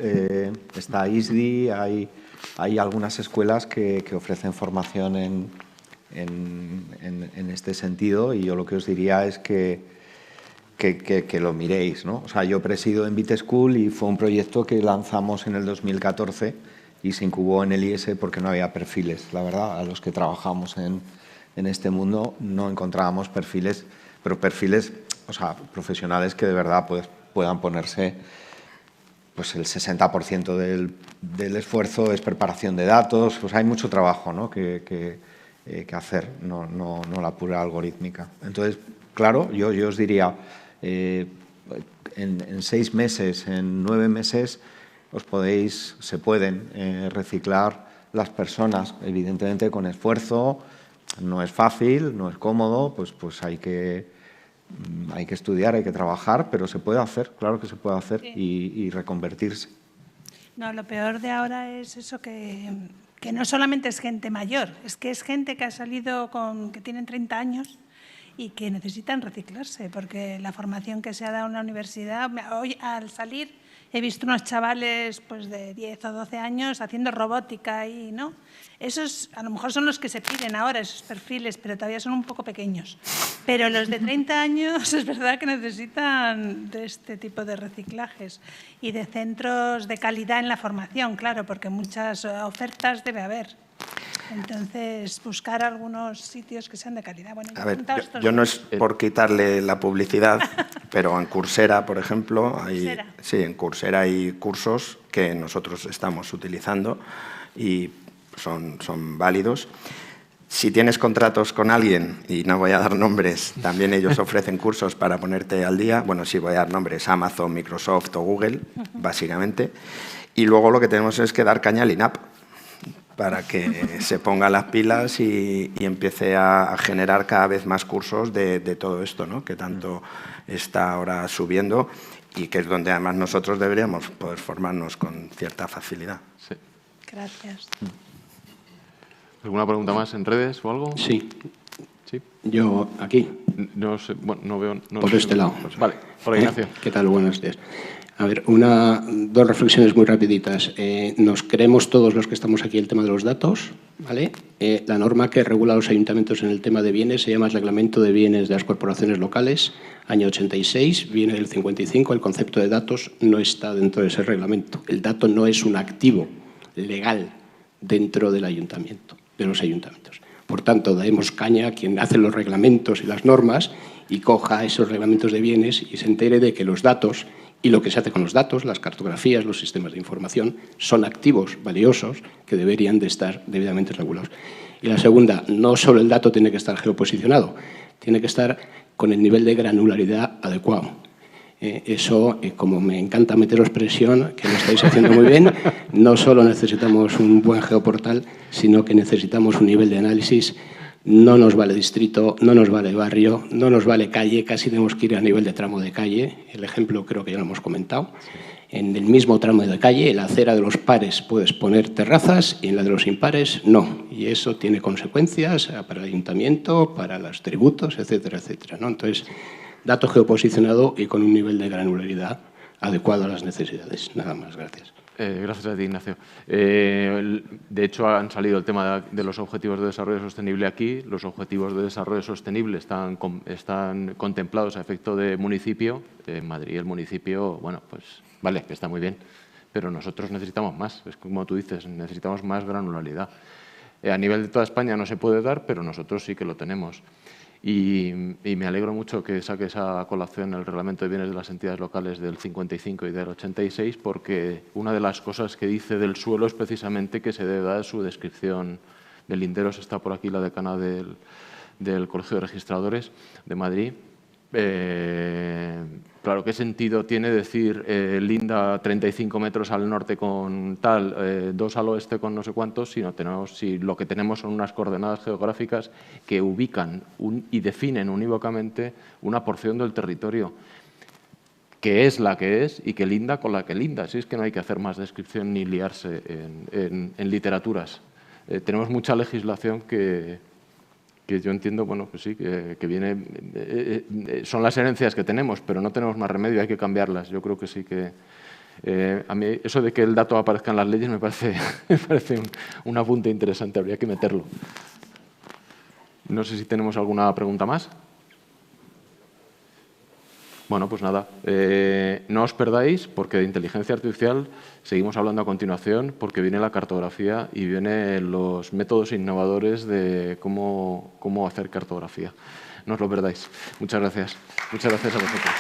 está ISDI, hay algunas escuelas que ofrecen formación en este sentido, y yo lo que os diría es que lo miréis, ¿no? O sea, yo presido en Byte School y fue un proyecto que lanzamos en el 2014 y se incubó en el IES porque no había perfiles, la verdad, a los que trabajamos en este mundo no encontrábamos perfiles, pero perfiles, o sea, profesionales que de verdad puedan ponerse, pues el 60% del esfuerzo es preparación de datos, pues hay mucho trabajo, ¿no? que hacer, no la pura algorítmica. Entonces, claro, yo os diría, en 6 meses, en 9 meses, se pueden reciclar las personas, evidentemente con esfuerzo. No es fácil, no es cómodo, pues hay que estudiar, hay que trabajar, pero se puede hacer, claro que se puede hacer, sí. y reconvertirse. No, lo peor de ahora es eso que no solamente es gente mayor, es que es gente que ha salido que tienen 30 años y que necesitan reciclarse, porque la formación que se ha dado en la universidad, hoy al salir he visto unos chavales pues, de 10 o 12 años haciendo robótica y ¿no? Esos a lo mejor son los que se piden ahora, esos perfiles, pero todavía son un poco pequeños. Pero los de 30 años es verdad que necesitan de este tipo de reciclajes y de centros de calidad en la formación, claro, porque muchas ofertas debe haber. Entonces, buscar algunos sitios que sean de calidad. Bueno, a ver, yo no es por quitarle la publicidad, pero en Coursera, por ejemplo, en Coursera hay cursos que nosotros estamos utilizando y son válidos. Si tienes contratos con alguien, y no voy a dar nombres, también ellos ofrecen cursos para ponerte al día. Bueno, sí voy a dar nombres, Amazon, Microsoft o Google, básicamente. Y luego lo que tenemos es que dar caña al INAP para que se ponga las pilas y empiece a generar cada vez más cursos de todo esto, ¿no? Que tanto está ahora subiendo y que es donde además nosotros deberíamos poder formarnos con cierta facilidad. Sí. Gracias. ¿Alguna pregunta más en redes o algo? Sí. ¿Sí? Yo aquí. No sé, bueno, no veo... No por sé, este lado. Vale, hola Ignacio. ¿Qué tal? Buenos días. A ver, dos reflexiones muy rapiditas. Nos creemos todos los que estamos aquí el tema de los datos, ¿vale? La norma que regula a los ayuntamientos en el tema de bienes se llama el Reglamento de Bienes de las Corporaciones Locales, año 86, viene del 55. El concepto de datos no está dentro de ese reglamento. El dato no es un activo legal dentro del ayuntamiento, de los ayuntamientos. Por tanto, damos caña a quien hace los reglamentos y las normas y coja esos reglamentos de bienes y se entere de que los datos y lo que se hace con los datos, las cartografías, los sistemas de información, son activos valiosos que deberían de estar debidamente regulados. Y la segunda, no solo el dato tiene que estar geoposicionado, tiene que estar con el nivel de granularidad adecuado. Eso, como me encanta meteros presión, que lo estáis haciendo muy bien, no solo necesitamos un buen geoportal, sino que necesitamos un nivel de análisis. No nos vale distrito, no nos vale barrio, no nos vale calle, casi tenemos que ir a nivel de tramo de calle. El ejemplo creo que ya lo hemos comentado. En el mismo tramo de calle, en la acera de los pares puedes poner terrazas y en la de los impares no. Y eso tiene consecuencias para el ayuntamiento, para los tributos, etcétera, etcétera, ¿no? Entonces, dato geoposicionado y con un nivel de granularidad adecuado a las necesidades. Nada más, gracias. Gracias a ti, Ignacio. De hecho, han salido el tema de los Objetivos de Desarrollo Sostenible aquí. Los Objetivos de Desarrollo Sostenible están contemplados a efecto de municipio. En Madrid el municipio, bueno, pues vale, que está muy bien, pero nosotros necesitamos más. Es como tú dices, necesitamos más granularidad. A nivel de toda España no se puede dar, pero nosotros sí que lo tenemos. Y me alegro mucho que saques a colación el Reglamento de Bienes de las Entidades Locales del 55 y del 86, porque una de las cosas que dice del suelo es precisamente que se debe dar su descripción. De Linderos está por aquí la decana del Colegio de Registradores de Madrid. Claro, ¿qué sentido tiene decir linda 35 metros al norte con tal, 2 al oeste con no sé cuántos, si lo que tenemos son unas coordenadas geográficas que ubican y definen unívocamente una porción del territorio que es la que es y que linda con la que linda? Si es que no hay que hacer más descripción ni liarse en literaturas. Tenemos mucha legislación que yo entiendo, bueno, pues sí, que viene, son las herencias que tenemos, pero no tenemos más remedio, hay que cambiarlas. Yo creo que sí que... a mí eso de que el dato aparezca en las leyes me parece un apunte interesante, habría que meterlo. No sé si tenemos alguna pregunta más. Bueno, pues nada, no os perdáis, porque de inteligencia artificial seguimos hablando a continuación, porque viene la cartografía y vienen los métodos innovadores de cómo hacer cartografía. No os lo perdáis. Muchas gracias. Muchas gracias a vosotros.